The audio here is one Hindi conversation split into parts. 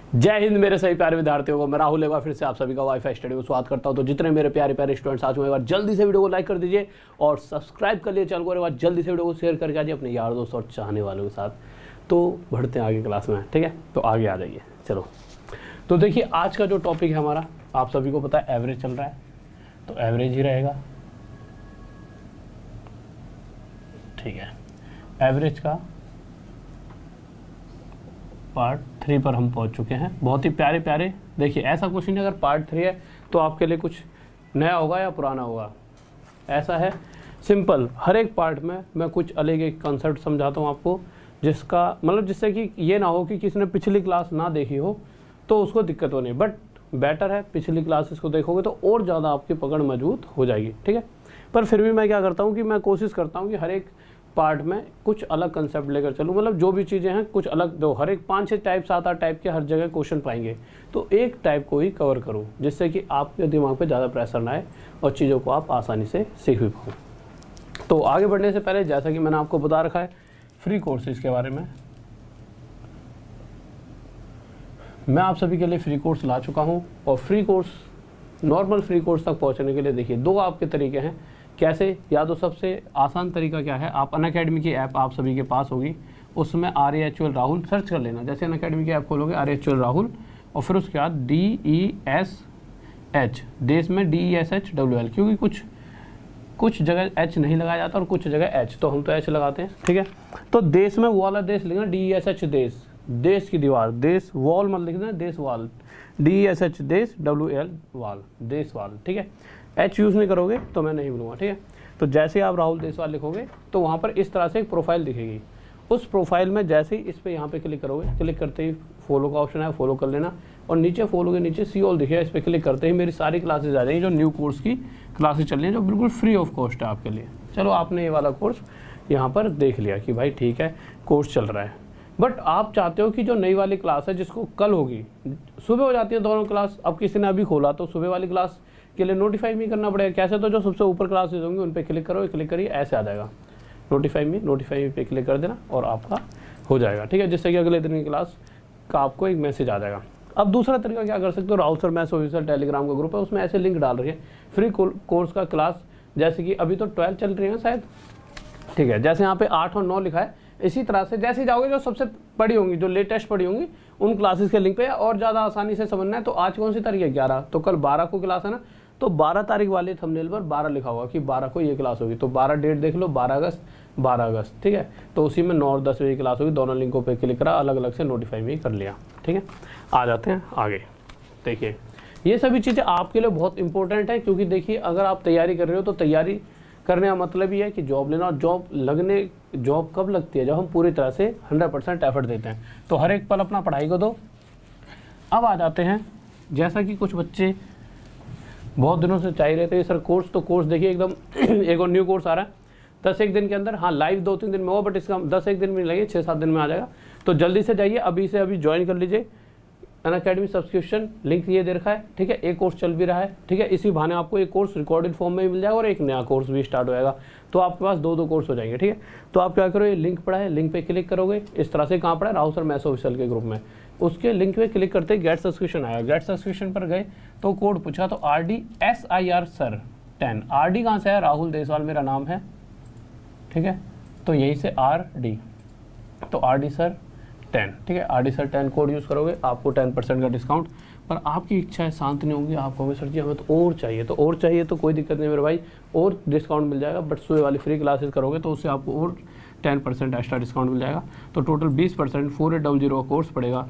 जय हिंद मेरे सभी प्यारे विद्यार्थियों को। मैं राहुल एक बार फिर से आप सभी का वाईफाई स्टडी में स्वागत करता हूं। तो जितने मेरे प्यारे प्यारे स्टूडेंट्स आज हुए, एक बार जल्दी से वीडियो को लाइक कर दीजिए और सब्सक्राइब कर लिए चैनल को। एक बार जल्दी से वीडियो को शेयर करके आइए अपने यार दोस्त और चाहने वालों के साथ। तो बढ़ते हैं आगे क्लास में, ठीक है। तो आगे आ जाइए। चलो तो देखिए आज का जो टॉपिक है हमारा, आप सभी को पता है एवरेज चल रहा है, तो एवरेज ही रहेगा, ठीक है। एवरेज का पार्ट 3 पर हम पहुंच चुके हैं। बहुत ही प्यारे प्यारे, देखिए ऐसा क्वेश्चन अगर पार्ट 3 है तो आपके लिए कुछ नया होगा या पुराना होगा, ऐसा है सिंपल। हर एक पार्ट में मैं कुछ अलग एक कॉन्सेप्ट समझाता हूँ आपको, जिसका मतलब जिससे कि ये ना हो कि किसी ने पिछली क्लास ना देखी हो तो उसको दिक्कत हो नहीं, बट बेटर है पिछली क्लासेस को देखोगे तो और ज़्यादा आपकी पकड़ मजबूत हो जाएगी, ठीक है। पर फिर भी मैं क्या करता हूँ कि मैं कोशिश करता हूँ कि हर एक पार्ट में कुछ अलग कंसेप्ट लेकर चलूँ, मतलब जो भी चीज़ें हैं कुछ अलग दो। हर एक 5-6 टाइप 7-8 टाइप के हर जगह क्वेश्चन पाएंगे, तो एक टाइप को ही कवर करूँ जिससे कि आपके दिमाग पे ज़्यादा प्रेशर ना आए और चीज़ों को आप आसानी से सीख भी पाओ। तो आगे बढ़ने से पहले जैसा कि मैंने आपको बता रखा है फ्री कोर्सेज के बारे में, मैं आप सभी के लिए फ्री कोर्स ला चुका हूँ। और free course, normal free course तक पहुँचने के लिए देखिए 2 आपके तरीके हैं कैसे। या तो सबसे आसान तरीका क्या है, आप अनअकैडमी की ऐप आप सभी के पास होगी, उसमें RAHUL राहुल सर्च कर लेना। जैसे अनअकैडमी की ऐप खोलोगे RAHUL राहुल और फिर उसके बाद DESH, देश में DESHWL, क्योंकि कुछ जगह H नहीं लगाया जाता और कुछ जगह H, तो हम तो H लगाते हैं, ठीक है। तो देश में वो वाला देश लिखना DESH देश, देश की दीवार, देश वॉल मत लिखना, देश वाल, DESH देश, WL वाल, देश वाल, ठीक है। H यूज़ नहीं करोगे तो मैं नहीं बोलूँगा, ठीक है। तो जैसे आप राहुल देशवाल लिखोगे तो वहाँ पर इस तरह से एक प्रोफाइल दिखेगी। उस प्रोफाइल में जैसे ही इस पर यहाँ पे क्लिक करोगे, क्लिक करते ही फॉलो का ऑप्शन है, फॉलो कर लेना। और नीचे फॉलो के नीचे सी ऑल दिखेगा, इस पर क्लिक करते ही मेरी सारी क्लासेज आ जाएंगी जो न्यू कोर्स की क्लासेज चल रही हैं, जो बिल्कुल फ्री ऑफ कॉस्ट है आपके लिए। चलो आपने ये वाला कोर्स यहाँ पर देख लिया कि भाई ठीक है कोर्स चल रहा है, बट आप चाहते हो कि जो नई वाली क्लास है जिसको कल होगी, सुबह हो जाती है दोनों क्लास, अब किसी ने अभी खोला तो सुबह वाली क्लास के लिए नोटिफाई भी करना पड़ेगा। कैसे, तो जो सबसे ऊपर क्लासेज होंगी उन पे क्लिक करो, क्लिक करिए, ऐसे आ जाएगा नोटिफाई पे क्लिक कर देना और आपका हो जाएगा, ठीक है। जिससे कि अगले दिन की क्लास का आपको एक मैसेज आ जाएगा। अब दूसरा तरीका क्या कर सकते हो, Rahul sir maths official Telegram का ग्रुप है, उसमें ऐसे लिंक डाल रही है फ्री कोर्स का क्लास। जैसे कि अभी तो 12 चल रही है शायद, ठीक है। जैसे यहाँ पे 8 और 9 लिखा है, इसी तरह से जैसे जाओगे जो सबसे पढ़ी होंगी, जो लेटेस्ट पढ़ी होंगी, उन क्लासेस के लिंक पे और ज़्यादा आसानी से समझना है। तो आज कौन सी तारीख है, 11, तो कल 12 को क्लास है ना, तो 12 तारीख वाले थंबनेल पर 12 लिखा होगा कि 12 को ये क्लास होगी, तो 12 डेट देख लो, 12 अगस्त, ठीक है। तो उसी में 9 और 10 बजे क्लास होगी, दोनों लिंकों पे क्लिक करा, अलग अलग से नोटिफाई भी कर लिया, ठीक है। आ जाते हैं आगे। देखिए ये सभी चीज़ें आपके लिए बहुत इंपॉर्टेंट है, क्योंकि देखिए अगर आप तैयारी कर रहे हो तो तैयारी करने का मतलब ही है कि जॉब लेना। और जॉब कब लगती है, जब हम पूरी तरह से 100% एफर्ट देते हैं। तो हर एक पल अपना पढ़ाई को दो। अब आ जाते हैं, जैसा कि कुछ बच्चे बहुत दिनों से चाहिए रहते हैं सर कोर्स, तो कोर्स देखिए एकदम एक और न्यू कोर्स आ रहा है 10-1 दिन के अंदर। हाँ लाइव 2-3 दिन में होगा, बट इसका 10-1 दिन में लगे, 6-7 दिन में आ जाएगा। तो जल्दी से जाइए, अभी से अभी ज्वाइन कर लीजिए। अनअकैडमी सब्सक्रिप्शन लिंक ये दे रखा है, ठीक है। एक कोर्स चल भी रहा है, ठीक है। इसी बहाने आपको एक कोर्स रिकॉर्डेड फॉर्म में भी मिल जाएगा और एक नया कोर्स भी स्टार्ट हो जाएगा, तो आपके पास 2 कोर्स हो जाएंगे, ठीक है। तो आप क्या करो, ये लिंक पड़ा है, लिंक पे क्लिक करोगे, इस तरह से कहाँ पड़ा है, राहुल सर मैथ्स ऑफिशियल के ग्रुप में, उसके लिंक पे क्लिक करते ही गेट सब्सक्रिप्शन आएगा। गेट सब्सक्रिप्शन पर गए तो कोड पूछा, तो RDSIR सर 10, RD कहाँ से है, राहुल देशवाल मेरा नाम है, ठीक है। तो यही से RD, तो RD सर 10, ठीक है। RD सर 10 कोड यूज़ करोगे, आपको 10% का डिस्काउंट। पर आपकी इच्छा है शांत नहीं होंगी, आप कहोगे सर जी हमें तो और चाहिए, तो और चाहिए तो कोई दिक्कत नहीं मेरे भाई, और डिस्काउंट मिल जाएगा। बट सुबह वाली फ्री क्लासेस करोगे तो उससे आपको और 10% एक्स्ट्रा डिस्काउंट मिल जाएगा। तो टोटल 20% 4800 का कोर्स पड़ेगा।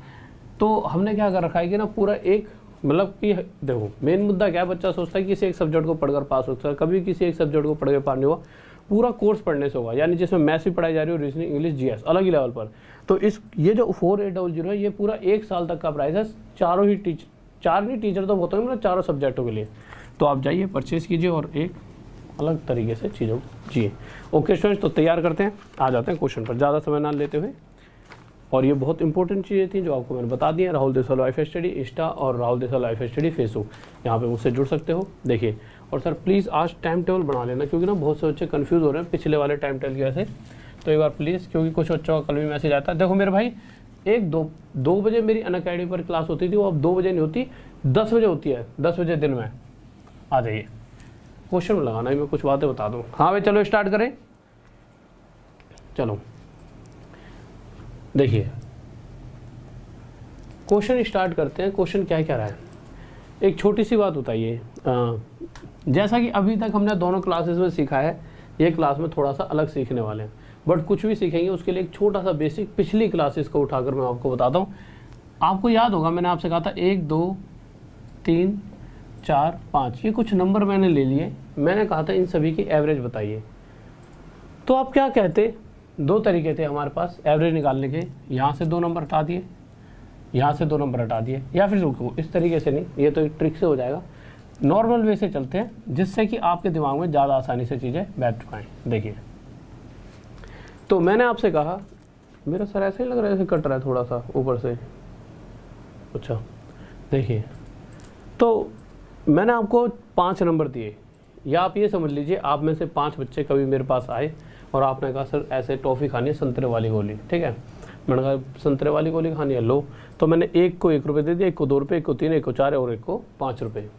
तो हमने क्या कर रखा है कि ना पूरा एक, मतलब कि देखो मेन मुद्दा क्या है, बच्चा सोचता है कि किसी एक सब्जेक्ट को पढ़कर पास हो सकता है, कभी किसी एक सब्जेक्ट को पढ़कर पास नहीं हुआ, पूरा कोर्स पढ़ने से होगा। यानी जिसमें मैथ्स भी पढ़ाई जा रही हो, रीजनिंग, इंग्लिश, GS अलग ही लेवल पर। तो ये जो 4800 है, ये पूरा 1 साल तक का प्राइस है, चारों ही टीचर तो होते हैं, मतलब चारों सब्जेक्टों के लिए। तो आप जाइए परचेज कीजिए और एक अलग तरीके से चीज़ों को जिए। ओके स्टूडेंट्स, तो तैयार करते हैं, आ जाते हैं क्वेश्चन पर ज़्यादा समय ना लेते हुए। और ये बहुत इंपॉर्टेंट चीज़ें थी जो आपको मैंने बता दी है। Rahul Deswal wifi study insta और Rahul Deswal wifi study Facebook, यहाँ पे मुझसे जुड़ सकते हो। देखिए, और सर प्लीज़ आज टाइम टेबल बना लेना, क्योंकि ना बहुत से बच्चे कंफ्यूज हो रहे हैं पिछले वाले टाइम टेबल की वजह से। तो एक बार प्लीज़, क्योंकि कुछ बच्चों का कल भी मैसेज आता है। देखो मेरे भाई, एक दो बजे मेरी अनअकैडमी पर क्लास होती थी, वो अब 2 बजे नहीं होती, 10 बजे होती है, 10 बजे दिन में आ जाइए। क्वेश्चन में लगाना है, मैं कुछ बातें बता दूँ। हाँ भाई चलो स्टार्ट करें। चलो देखिए क्वेश्चन स्टार्ट करते हैं। क्वेश्चन क्या क्या रहा है, एक छोटी सी बात बताइए। जैसा कि अभी तक हमने दोनों क्लासेस में सीखा है, ये क्लास में थोड़ा सा अलग सीखने वाले हैं, बट कुछ भी सीखेंगे उसके लिए एक छोटा सा बेसिक पिछली क्लासेस को उठाकर मैं आपको बताता हूँ। आपको याद होगा मैंने आपसे कहा था 1 2 3 4 5 ये कुछ नंबर मैंने ले लिए, मैंने कहा था इन सभी की एवरेज बताइए। तो आप क्या कहते, 2 तरीके थे हमारे पास एवरेज निकालने के, यहाँ से 2 नंबर हटा दिए, यहाँ से 2 नंबर हटा दिए, या फिर रुको इस तरीके से नहीं, ये तो एक ट्रिक से हो जाएगा, नॉर्मल वे से चलते हैं जिससे कि आपके दिमाग में ज़्यादा आसानी से चीज़ें बैठ पाएँ। देखिए तो मैंने आपसे कहा, मेरा सर ऐसे ही लग रहा है जैसे कट रहा है थोड़ा सा ऊपर से, अच्छा देखिए, तो मैंने आपको 5 नंबर दिए, या आप ये समझ लीजिए आप में से 5 बच्चे कभी मेरे पास आए और आपने कहा सर ऐसे टॉफ़ी खानी है संतरे वाली गोली, ठीक है, मैंने कहा संतरे वाली गोली खानी है, लो, तो मैंने एक को 1 रुपये दे दिया, एक को 2 रुपये, एक को 3, एक को 4 और एक को 5 रुपये।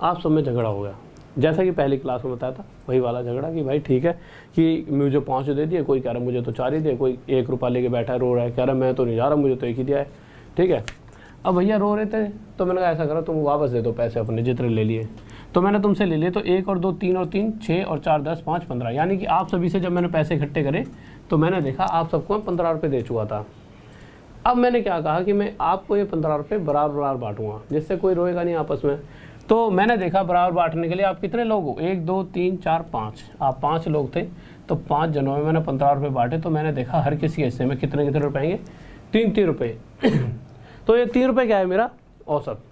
आप सब में झगड़ा हो गया, जैसा कि पहली क्लास में बताया था वही वाला झगड़ा कि भाई ठीक है कि मुझे 5 दे दिए, कोई कह रहा है मुझे तो 4 ही दे, कोई 1 रुपया लेके बैठा है रो रहा है, कह रहा है मैं तो नहीं जा रहा, मुझे तो 1 ही दिया है, ठीक है। अब भैया रो रहे थे तो मैंने कहा ऐसा करो तुम वापस दे दो पैसे अपने जितने ले लिए, तो मैंने तुमसे ले लिए, तो 1 और 2 3 और 3 6 और 4 10 5 15, यानी कि आप सभी से जब मैंने पैसे इकट्ठे करे तो मैंने देखा आप सबको 15 रुपये दे चुका था। अब मैंने क्या कहा कि मैं आपको ये 15 रुपये बराबर बराबर बांटूंगा, जिससे कोई रोएगा नहीं आपस में। तो मैंने देखा बराबर बांटने के लिए आप कितने लोग हो, 1 2 3 4 5, आप 5 लोग थे, तो 5 जनों में मैंने 15 रुपये बांटे, तो मैंने देखा हर किसी के हिस्से में कितने कितने रुपए आएंगे, 3 रुपये। तो ये 3 रुपये क्या है मेरा औसत।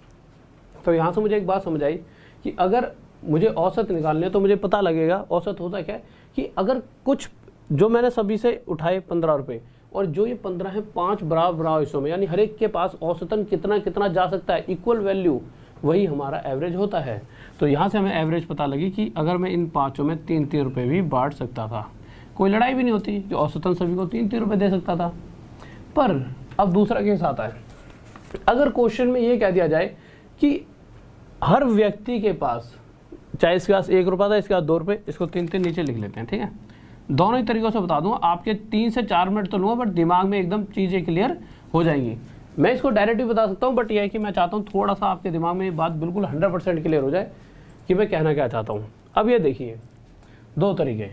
तो यहाँ से मुझे एक बात समझ आई कि अगर मुझे औसत निकालने तो मुझे पता लगेगा औसत होता क्या है, कि अगर कुछ जो मैंने सभी से उठाए 15 रुपये और जो ये 15 है 5 बराबर बराबर हिस्सों में, यानी हर एक के पास औसतन कितना कितना जा सकता है, इक्वल वैल्यू, वही हमारा एवरेज होता है। तो यहाँ से हमें एवरेज पता लगी कि अगर मैं इन 5 में 3 रुपये भी बांट सकता था, कोई लड़ाई भी नहीं होती, जो औसतन सभी को 3 रुपये दे सकता था। पर अब दूसरा केस आता है, अगर क्वेश्चन में ये कह दिया जाए कि हर व्यक्ति के पास, चाहे इसके पास 1 रुपया था, इसके पास 2 रुपये, इसको 3 नीचे लिख लेते हैं, ठीक है। दोनों ही तरीकों से बता दूंगा, आपके 3 से 4 मिनट तो लूँगा, बट दिमाग में एकदम चीज़ें क्लियर हो जाएंगी। मैं इसको डायरेक्ट भी बता सकता हूँ, बट यह है कि मैं चाहता हूँ थोड़ा सा आपके दिमाग में ये बात बिल्कुल 100% क्लियर हो जाए कि मैं कहना क्या चाहता हूँ। अब ये देखिए 2 तरीके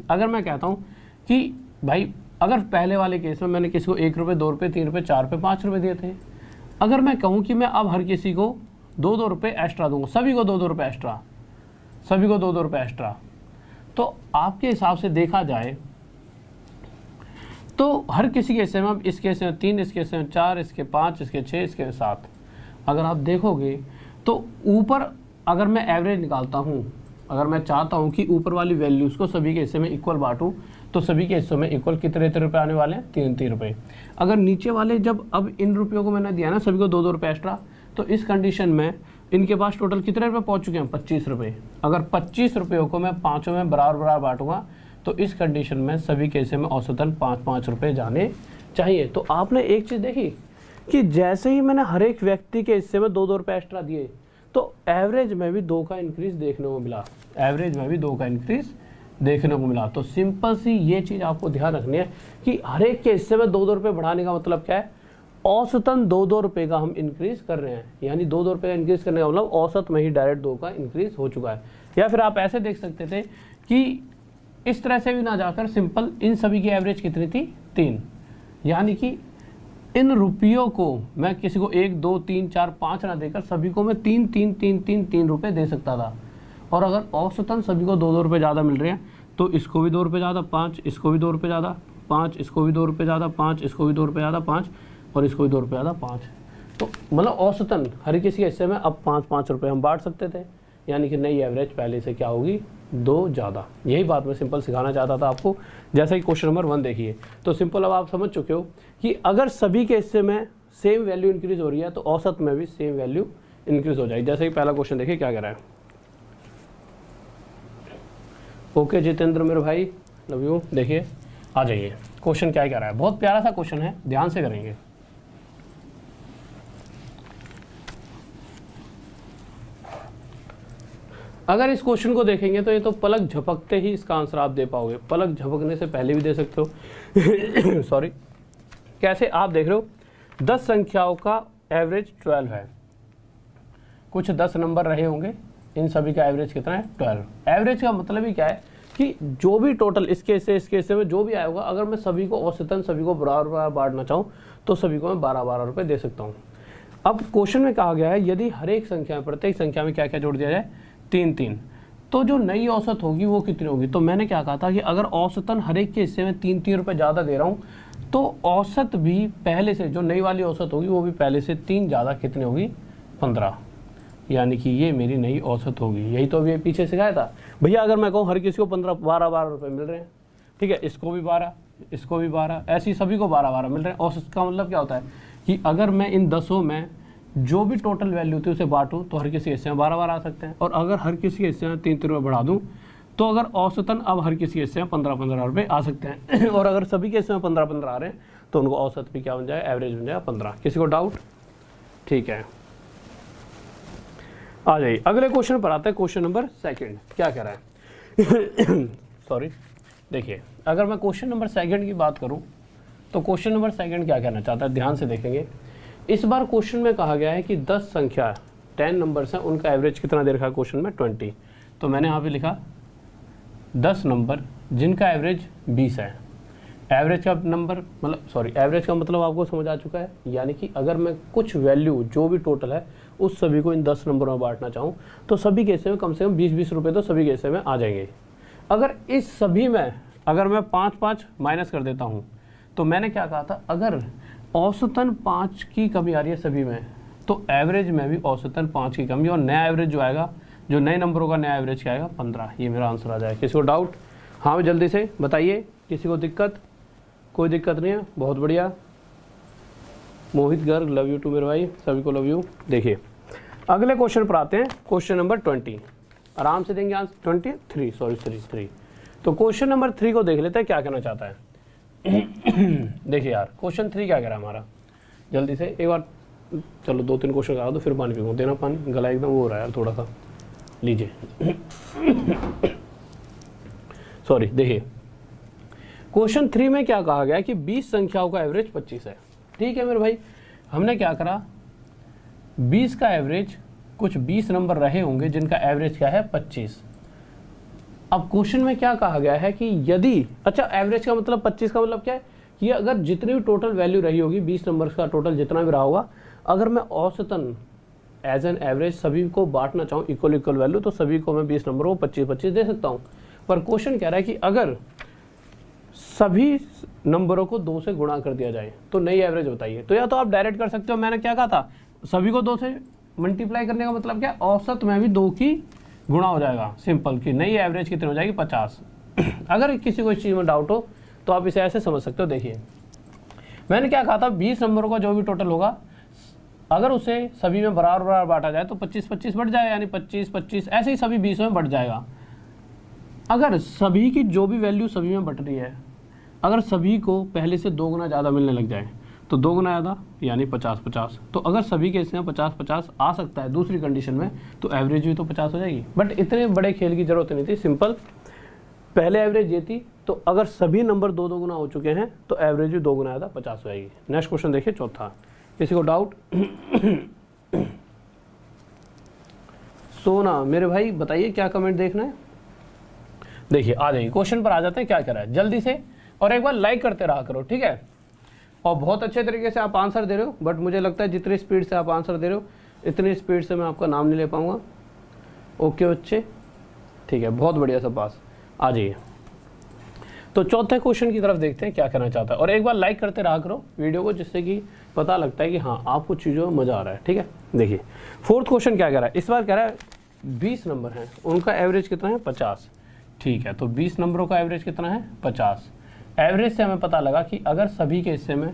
अगर मैं कहता हूँ कि भाई अगर पहले वाले केस में मैंने किसी को 1 रुपये 2 रुपये 3 रुपये 4 रुपये 5 रुपये दिए थे, अगर मैं कहूँ कि मैं अब हर किसी को 2 रुपये एक्स्ट्रा दूंगा, सभी को 2 रुपये एक्स्ट्रा, सभी को 2 रुपये एक्स्ट्रा, तो आपके हिसाब से देखा जाए तो हर किसी के हिस्से में, अब इसके हिस्से में 3, इसके हिस्से में 4, इसके 5, इसके 6, इसके 7, अगर आप देखोगे तो ऊपर अगर मैं एवरेज निकालता हूँ, अगर मैं चाहता हूँ कि ऊपर वाली वैल्यूज़ को सभी के हिस्से में इक्वल बांटूँ, तो सभी के हिस्सों में इक्वल कितने रुपये आने वाले हैं, 3 रुपये। अगर नीचे वाले, जब अब इन रुपयों को मैंने दिया ना सभी को 2 रुपये एक्स्ट्रा, तो इस कंडीशन में इनके पास टोटल कितने रुपये पहुँच चुके हैं, 25 रुपये। अगर 25 रुपयों को मैं 5 में बराबर बराबर बांटूंगा, तो इस कंडीशन में सभी के हिस्से में औसतन 5-5 रुपये जाने चाहिए। तो आपने एक चीज़ देखी कि जैसे ही मैंने हर एक व्यक्ति के हिस्से में 2 रुपये एक्स्ट्रा दिए, तो एवरेज में भी 2 का इंक्रीज देखने को मिला, एवरेज में भी 2 का इंक्रीज देखने को मिला। तो सिंपल सी ये चीज़ आपको ध्यान रखनी है कि हर एक के हिस्से में 2 रुपये बढ़ाने का मतलब क्या है, औसतन 2 रुपये का हम इंक्रीज कर रहे हैं, यानी 2 रुपये का इंक्रीज करने का मतलब औसत में ही डायरेक्ट 2 का इंक्रीज हो चुका है। या फिर आप ऐसे देख सकते थे कि इस तरह से भी ना जाकर सिंपल इन सभी की एवरेज कितनी थी, 3, यानी कि इन रुपयों को मैं किसी को 1 2 3 4 5 ना देकर सभी को मैं 3 रुपये दे सकता था। और अगर औसतन सभी को 2 रुपये ज़्यादा मिल रहे हैं, तो इसको भी 2 रुपये ज़्यादा, 5, इसको भी 2 रुपये ज़्यादा, 5, इसको भी 2 रुपये ज़्यादा, 5, इसको भी 2 रुपये ज़्यादा, 5 और इसको भी 2 रुपये ज़्यादा, 5। तो मतलब औसतन हर किसी के हिस्से में अब 5-5 रुपये हम बांट सकते थे, यानी कि नई एवरेज पहले से क्या होगी, 2 ज़्यादा। यही बात मैं सिंपल सिखाना चाहता था आपको। जैसा कि क्वेश्चन नंबर 1 देखिए, तो सिंपल अब आप समझ चुके हो कि अगर सभी के हिस्से में सेम वैल्यू इंक्रीज हो रही है, तो औसत में भी सेम वैल्यू इंक्रीज हो जाएगी। जैसे कि पहला क्वेश्चन देखिए क्या कह रहा है। ओके जितेंद्र मेरे भाई, लव यू। देखिए आ जाइए, क्वेश्चन क्या कह रहा है, बहुत प्यारा सा क्वेश्चन है, ध्यान से करेंगे। अगर इस क्वेश्चन को देखेंगे तो ये तो पलक झपकते ही इसका आंसर आप दे पाओगे, पलक झपकने से पहले भी दे सकते हो। सॉरी, कैसे आप देख रहे हो, 10 संख्याओं का एवरेज 12 है, कुछ 10 नंबर रहे होंगे, इन सभी का एवरेज कितना है 12। एवरेज का मतलब ही क्या है कि जो भी टोटल इसके हिस्से में जो भी आया होगा, अगर मैं सभी को औसतन सभी को बराबर बांटना चाहूँ तो सभी को मैं 12-12 रुपये दे सकता हूँ। अब क्वेश्चन में कहा गया है यदि हर एक संख्या में, प्रत्येक संख्या में क्या क्या जोड़ दिया जाए, 3-3, तो जो नई औसत होगी वो कितनी होगी। तो मैंने क्या कहा था कि अगर औसतन हर एक के हिस्से में 3-3 रुपये ज़्यादा दे रहा हूँ तो औसत भी पहले से, जो नई वाली औसत होगी वो भी पहले से 3 ज़्यादा कितनी होगी, 15, यानी कि ये मेरी नई औसत होगी। यही तो अभी पीछे सिखाया था भैया, अगर मैं कहूँ हर किसी को 12-12 रुपये मिल रहे हैं, ठीक है, इसको भी 12, इसको भी 12, ऐसी सभी को 12-12 मिल रहे हैं। औसत का मतलब क्या होता है कि अगर मैं इन 10 में जो भी टोटल वैल्यू थी उसे बांटूं तो हर किसी हिस्से में 12-12 आ सकते हैं, और अगर हर किसी के हिस्से में 3-3 रुपये बढ़ा दूं तो अगर औसतन अब हर किसी हिस्से में 15-15 रुपये आ सकते हैं। और अगर सभी के हिस्से में 15-15 आ रहे हैं तो उनको औसत भी क्या बन जाए, एवरेज बन जाए 15। किसी को डाउट? ठीक है, आ जाइए अगले क्वेश्चन पर आते हैं। क्वेश्चन नंबर 2 क्या कह रहा है? सॉरी, देखिए अगर मैं क्वेश्चन नंबर 2 की बात करूं तो क्वेश्चन नंबर 2 क्या कहना चाहता है, ध्यान से देखेंगे। इस बार क्वेश्चन में कहा गया है कि 10 संख्या 10 नंबर्स हैं, उनका एवरेज कितना दे रखा है क्वेश्चन में, 20। तो मैंने यहाँ पे लिखा 10 नंबर जिनका एवरेज 20 है। एवरेज का नंबर मतलब सॉरी एवरेज का मतलब आपको समझ आ चुका है, यानी कि अगर मैं कुछ वैल्यू जो भी टोटल है उस सभी को इन 10 नंबरों में बांटना चाहूँ तो सभी के हिस्से में कम से कम 20-20 रुपये तो सभी के हिस्से में आ जाएंगे। अगर इस सभी में अगर मैं 5-5 माइनस कर देता हूँ तो मैंने क्या कहा था, अगर औसतन 5 की कमी आ रही है सभी में तो एवरेज में भी औसतन 5 की कमी, और नया एवरेज जो आएगा, जो नए नंबरों का नया एवरेज क्या आएगा, 15। ये मेरा आंसर आ जाएगा। किसी को डाउट? हाँ जल्दी से बताइए, किसी को दिक्कत? कोई दिक्कत नहीं है, बहुत बढ़िया। Mohit Garg, love you to मेरे भाई, सभी को लव यू। देखिए अगले क्वेश्चन पर आते हैं, क्वेश्चन नंबर 20। आराम से देंगे आंसर, 23 सॉरी 3। तो क्वेश्चन नंबर 3 को देख लेते हैं क्या कहना चाहता है। देखिए यार क्वेश्चन 3 क्या कह रहा है हमारा, जल्दी से एक बार, चलो 2-3 क्वेश्चन करा दो फिर पानी पीऊँ, देना पानी, गला एकदम वो हो रहा है यार थोड़ा सा, लीजिए। सॉरी, देखिए क्वेश्चन 3 में क्या कहा गया है कि 20 संख्याओं का एवरेज 25 है। ठीक है मेरे भाई, हमने क्या करा, 20 का एवरेज, कुछ 20 नंबर रहे होंगे जिनका एवरेज क्या है 25। अब क्वेश्चन में क्या कहा गया है कि यदि, अच्छा एवरेज का मतलब 25 का मतलब क्या है कि अगर जितनी भी टोटल वैल्यू रही होगी 20 नंबर का टोटल जितना भी रहा होगा, अगर मैं औसतन एज एन एवरेज सभी को बांटना चाहूँ इक्वल वैल्यू तो सभी को मैं 20 नंबरों को 25-25 दे सकता हूँ। पर क्वेश्चन कह रहा है कि अगर सभी नंबरों को 2 से गुणा कर दिया जाए तो नई एवरेज बताइए। तो या तो आप डायरेक्ट कर सकते हो, मैंने क्या कहा था, सभी को 2 से मल्टीप्लाई करने का मतलब क्या, औसत में भी 2 की गुणा हो जाएगा, सिंपल, कि नई एवरेज कितनी हो जाएगी 50। अगर किसी को इस चीज़ में डाउट हो तो आप इसे ऐसे समझ सकते हो। देखिए मैंने क्या कहा था, 20 नंबरों का जो भी टोटल होगा अगर उसे सभी में बराबर बांटा जाए तो 25-25 बढ़ जाए, यानी 25-25 ऐसे ही सभी 20 में बढ़ जाएगा। अगर सभी की जो भी वैल्यू सभी में बढ़ रही है, अगर सभी को पहले से 2 गुना ज़्यादा मिलने लग जाए तो 2 गुना ज़्यादा यानी 50-50। तो अगर सभी के हिस्से में 50-50 आ सकता है दूसरी कंडीशन में तो एवरेज भी तो 50 हो जाएगी। बट इतने बड़े खेल की जरूरत नहीं थी, सिंपल पहले एवरेज ये थी, तो अगर सभी नंबर 2-2 गुना हो चुके हैं तो एवरेज भी 2 गुना ज़्यादा 50 हो जाएगी। नेक्स्ट क्वेश्चन देखिए, चौथा। किसी को डाउट? सोना मेरे भाई बताइए क्या कमेंट देखना है। देखिए आ जाइए क्वेश्चन पर आ जाते हैं, क्या कह रहा है जल्दी से, और एक बार लाइक करते रहा करो, ठीक है। और बहुत अच्छे तरीके से आप आंसर दे रहे हो, बट मुझे लगता है जितनी स्पीड से आप आंसर दे रहे हो इतनी स्पीड से मैं आपका नाम नहीं ले पाऊंगा। ओके बच्चे, ठीक है, बहुत बढ़िया सब पास। आ जाइए तो चौथे क्वेश्चन की तरफ देखते हैं क्या कहना चाहता है, और एक बार लाइक करते रहा करो वीडियो को, जिससे कि पता लगता है कि हाँ आपको चीज़ों में मज़ा आ रहा है, ठीक है। देखिए फोर्थ क्वेश्चन क्या कह रहा है, इस बार कह रहा है 20 नंबर हैं, उनका एवरेज कितना है 50। ठीक है, तो 20 नंबरों का एवरेज कितना है 50। एवरेज से हमें पता लगा कि अगर सभी के हिस्से में,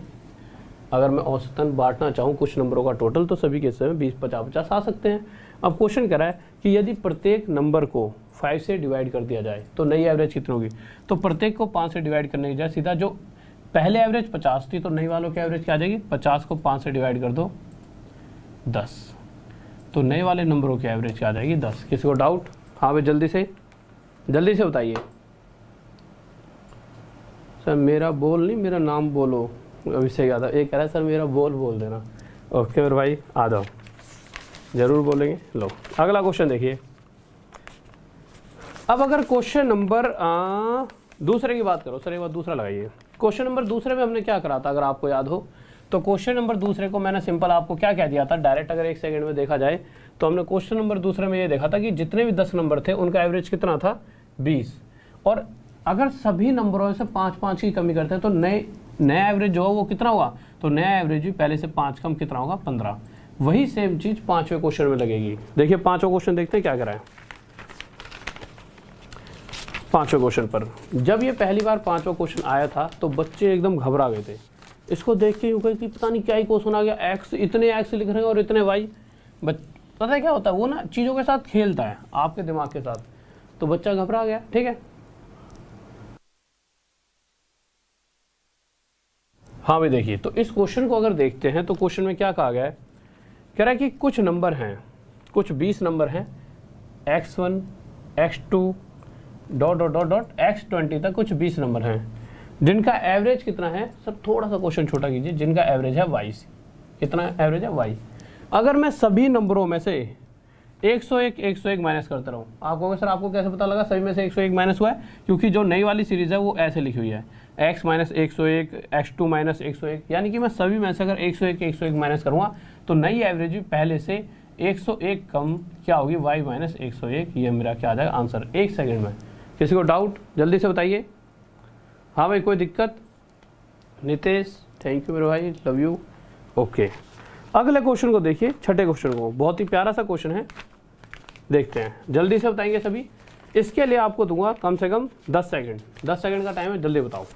अगर मैं औसतन बांटना चाहूँ कुछ नंबरों का टोटल तो सभी के हिस्से में 20-50-50 आ सकते हैं। अब क्वेश्चन कह रहा है कि यदि प्रत्येक नंबर को 5 से डिवाइड कर दिया जाए तो नई एवरेज कितनी होगी। तो प्रत्येक को 5 से डिवाइड करने की जाए सीधा जो पहले एवरेज 50 थी तो नई वालों की एवरेज क्या आ जाएगी, 50 को 5 से डिवाइड कर दो 10, तो नए वाले नंबरों की एवरेज क्या आ जाएगी 10। किसी को डाउट? हाँ भाई जल्दी से बताइए। सर मेरा बोल नहीं, मेरा नाम बोलो। अभिषेक यादव एक कह रहा है सर मेरा बोल देना। ओके मेरे भाई आ जाओ, जरूर बोलेंगे। लो अगला क्वेश्चन देखिए। अब अगर क्वेश्चन नंबर दूसरे की बात करो, सर एक बार दूसरा लगाइए। क्वेश्चन नंबर दूसरे में हमने क्या करा था अगर आपको याद हो, तो क्वेश्चन नंबर दूसरे को मैंने सिंपल आपको क्या कह दिया था, डायरेक्ट अगर 1 सेकंड में देखा जाए तो हमने क्वेश्चन नंबर दूसरे में ये देखा था कि जितने भी 10 नंबर थे उनका एवरेज कितना था 20, और अगर सभी नंबरों से 5-5 की कमी करते हैं तो नया एवरेज जो है वो कितना होगा, तो नया एवरेज भी पहले से 5 कम कितना होगा 15। वही सेम चीज 5वें क्वेश्चन में लगेगी। देखिए 5वां क्वेश्चन देखते हैं क्या करा है। 5वें क्वेश्चन पर जब ये पहली बार 5वां क्वेश्चन आया था तो बच्चे एकदम घबरा गए थे। इसको देख के यूँ कहे कि पता नहीं क्या ही क्वेश्चन आ गया, एक्स इतने एक्स लिख रहे हैं और इतने वाई। पता है क्या होता है, वो ना चीज़ों के साथ खेलता है आपके दिमाग के साथ, तो बच्चा घबरा गया। ठीक है, हाँ भाई देखिए, तो इस क्वेश्चन को अगर देखते हैं तो क्वेश्चन में क्या कहा गया है, कह रहा है कि कुछ नंबर हैं, कुछ 20 नंबर हैं, x1 x2 ... x20 तक कुछ 20 नंबर हैं जिनका एवरेज कितना है। सब थोड़ा सा क्वेश्चन छोटा कीजिए, जिनका एवरेज है y। कितना एवरेज है y। अगर मैं सभी नंबरों में से 101 माइनस करता रहूँ, आप कहोगे सर आपको कैसे पता लगा सभी में से 101 माइनस हुआ है, क्योंकि जो नई वाली सीरीज है वो ऐसे लिखी हुई है x माइनस 101 x2 माइनस 101, यानी कि मैं सभी में से अगर 101 माइनस करूँगा तो नई एवरेज भी पहले से 101 कम क्या होगी y माइनस 101। ये मेरा क्या आ जाएगा आंसर 1 सेकंड में। किसी को डाउट जल्दी से बताइए। हाँ भाई कोई दिक्कत? नितेश थैंक यू मेरे भाई, लव यू। ओके अगले क्वेश्चन को देखिए, छठे क्वेश्चन को, बहुत ही प्यारा सा क्वेश्चन है, देखते हैं जल्दी से बताएंगे सभी। इसके लिए आपको दूंगा कम से कम 10 सेकंड, 10 सेकंड का टाइम है, जल्दी बताओ।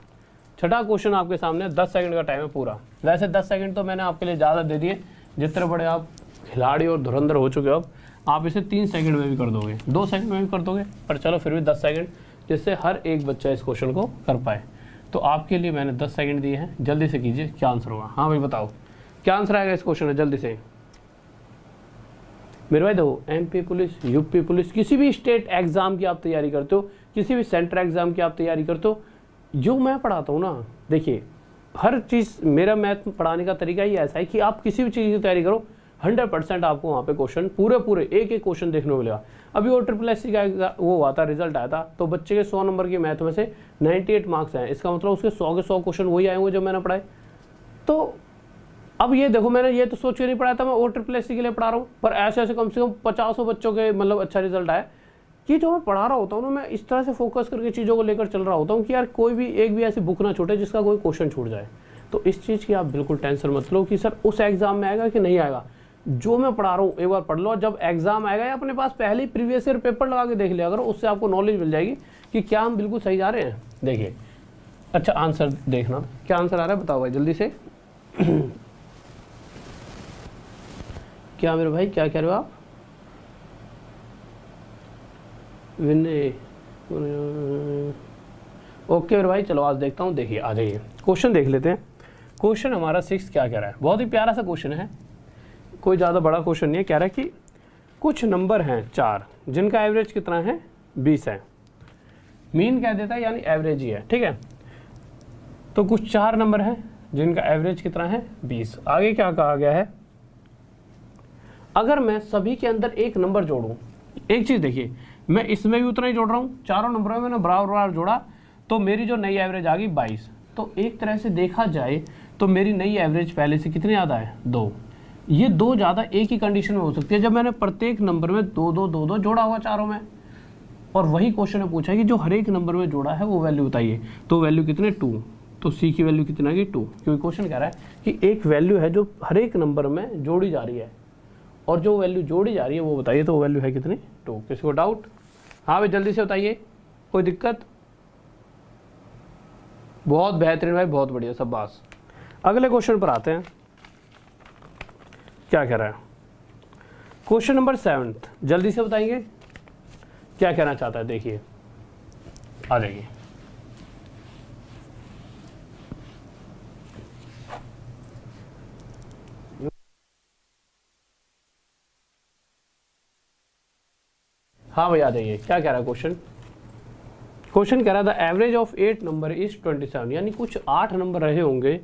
छठा क्वेश्चन आपके सामने, 10 सेकंड का टाइम है पूरा। वैसे 10 सेकंड तो मैंने आपके लिए ज़्यादा दे दिए, जितने बड़े आप खिलाड़ी और धुरंधर हो चुके हो अब, आप इसे 3 सेकंड में भी कर दोगे, 2 सेकंड में भी कर दोगे, पर चलो फिर भी 10 सेकंड, जिससे हर एक बच्चा इस क्वेश्चन को कर पाए। तो आपके लिए मैंने 10 सेकंड दिए हैं, जल्दी से कीजिए क्या आंसर होगा। हाँ भाई बताओ क्या आंसर आएगा इस क्वेश्चन में, जल्दी से। मेरे भाई देखो, एमपी पुलिस, यूपी पुलिस, किसी भी स्टेट एग्जाम की आप तैयारी करते हो, किसी भी सेंट्रल एग्जाम की आप तैयारी करते हो, जो मैं पढ़ाता हूँ ना, देखिए हर चीज़, मेरा मैथ पढ़ाने का तरीका ही ऐसा है कि आप किसी भी चीज़ की तैयारी करो 100% आपको वहाँ पे क्वेश्चन पूरे एक एक क्वेश्चन देखने को मिलेगा। अभी वो SSC का वो हुआ था, रिजल्ट आया था, तो बच्चे के 100 नंबर की मैथ में से 98 मार्क्स हैं, इसका मतलब उसके 100 के 100 क्वेश्चन वही आए होंगे जो मैंने पढ़ाए। तो अब ये देखो, मैंने ये तो सोच के नहीं पढ़ाया था, मैं SSC के लिए पढ़ा रहा हूँ, पर ऐसे कम से कम 50 बच्चों के मतलब अच्छा रिजल्ट आया कि जो मैं पढ़ा रहा होता हूँ ना, मैं इस तरह से फोकस करके चीज़ों को लेकर चल रहा होता हूँ कि यार कोई भी एक भी ऐसी बुक ना छूटे जिसका कोई क्वेश्चन छूट जाए। तो इस चीज़ की आप बिल्कुल टेंशन मत लो कि सर उस एग्जाम में आएगा कि नहीं आएगा। जो मैं पढ़ा रहा हूँ एक बार पढ़ लो, जब एग्जाम आएगा या अपने पास पहले ही प्रीवियस ईयर पेपर लगा के देख लिया करो, उससे आपको नॉलेज मिल जाएगी कि क्या हम बिल्कुल सही जा रहे हैं। देखिए अच्छा आंसर देखना, क्या आंसर आ रहा है बताओ भाई जल्दी से। क्या मेरे भाई क्या कह रहे हो आप? विनय ओके मेरे भाई, चलो आज देखता हूँ। देखिए आ जाइए, क्वेश्चन देख लेते हैं। क्वेश्चन हमारा 6 क्या कह रहा है, बहुत ही प्यारा सा क्वेश्चन है, कोई ज़्यादा बड़ा क्वेश्चन नहीं है। कह रहा है कि कुछ नंबर हैं 4 जिनका एवरेज कितना है 20 है, मीन कह देता है यानी एवरेज ही है, ठीक है। तो कुछ 4 नंबर हैं जिनका एवरेज कितना है 20। आगे क्या कहा गया है, अगर मैं सभी के अंदर एक नंबर जोड़ूं, एक चीज़ देखिए, मैं इसमें भी उतना ही जोड़ रहा हूँ, चारों नंबरों में मैंने बराबर जोड़ा, तो मेरी जो नई एवरेज आ गई 22। तो एक तरह से देखा जाए तो मेरी नई एवरेज पहले से कितनी ज़्यादा है 2। ये 2 ज़्यादा एक ही कंडीशन में हो सकती है जब मैंने प्रत्येक नंबर में 2 जोड़ा हुआ चारों में, और वही क्वेश्चन ने पूछा कि जो हर एक नंबर में जोड़ा है वो वैल्यू बताइए। तो वैल्यू कितने 2, तो सी की वैल्यू कितना है 2, क्योंकि क्वेश्चन कह रहा है कि एक वैल्यू है जो हर एक नंबर में जोड़ी जा रही है, और जो वैल्यू जोड़ी जा रही है वो बताइए, तो वैल्यू है कितनी 2। किसी को डाउट? हाँ भाई जल्दी से बताइए, कोई दिक्कत? बहुत बेहतरीन भाई, बहुत बढ़िया, सब बात। अगले क्वेश्चन पर आते हैं, क्या कह रहा है क्वेश्चन नंबर 7, जल्दी से बताएंगे क्या कहना चाहता है, देखिए आ जाइए। हाँ भाई आ जाइए, क्या कह रहा है क्वेश्चन? क्वेश्चन कह रहा था एवरेज ऑफ 8 नंबर इज 27, यानी कुछ 8 नंबर रहे होंगे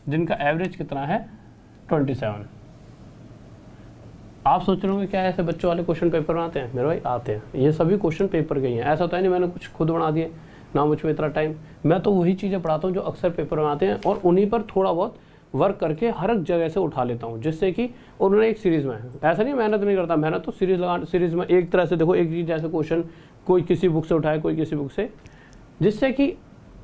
जिनका एवरेज कितना है 27। आप सोच रहे होंगे क्या ऐसे बच्चों वाले क्वेश्चन पेपर में आते हैं? मेरे भाई आते हैं, ये सभी क्वेश्चन पेपर के ही हैं। ऐसा होता है नहीं मैंने कुछ खुद बना दिए, ना मुझ में इतना टाइम, मैं तो वही चीज़ें पढ़ाता हूँ जो अक्सर पेपर में आते हैं और उन्हीं पर थोड़ा बहुत वर्क करके हर एक जगह से उठा लेता हूँ, जिससे कि उन्होंने एक सीरीज़ में, ऐसा नहीं मेहनत नहीं करता, मेहनत तो सीरीज़ में एक तरह से देखो, एक चीज़ जैसे क्वेश्चन कोई किसी बुक से उठाए, कोई किसी बुक से, जिससे कि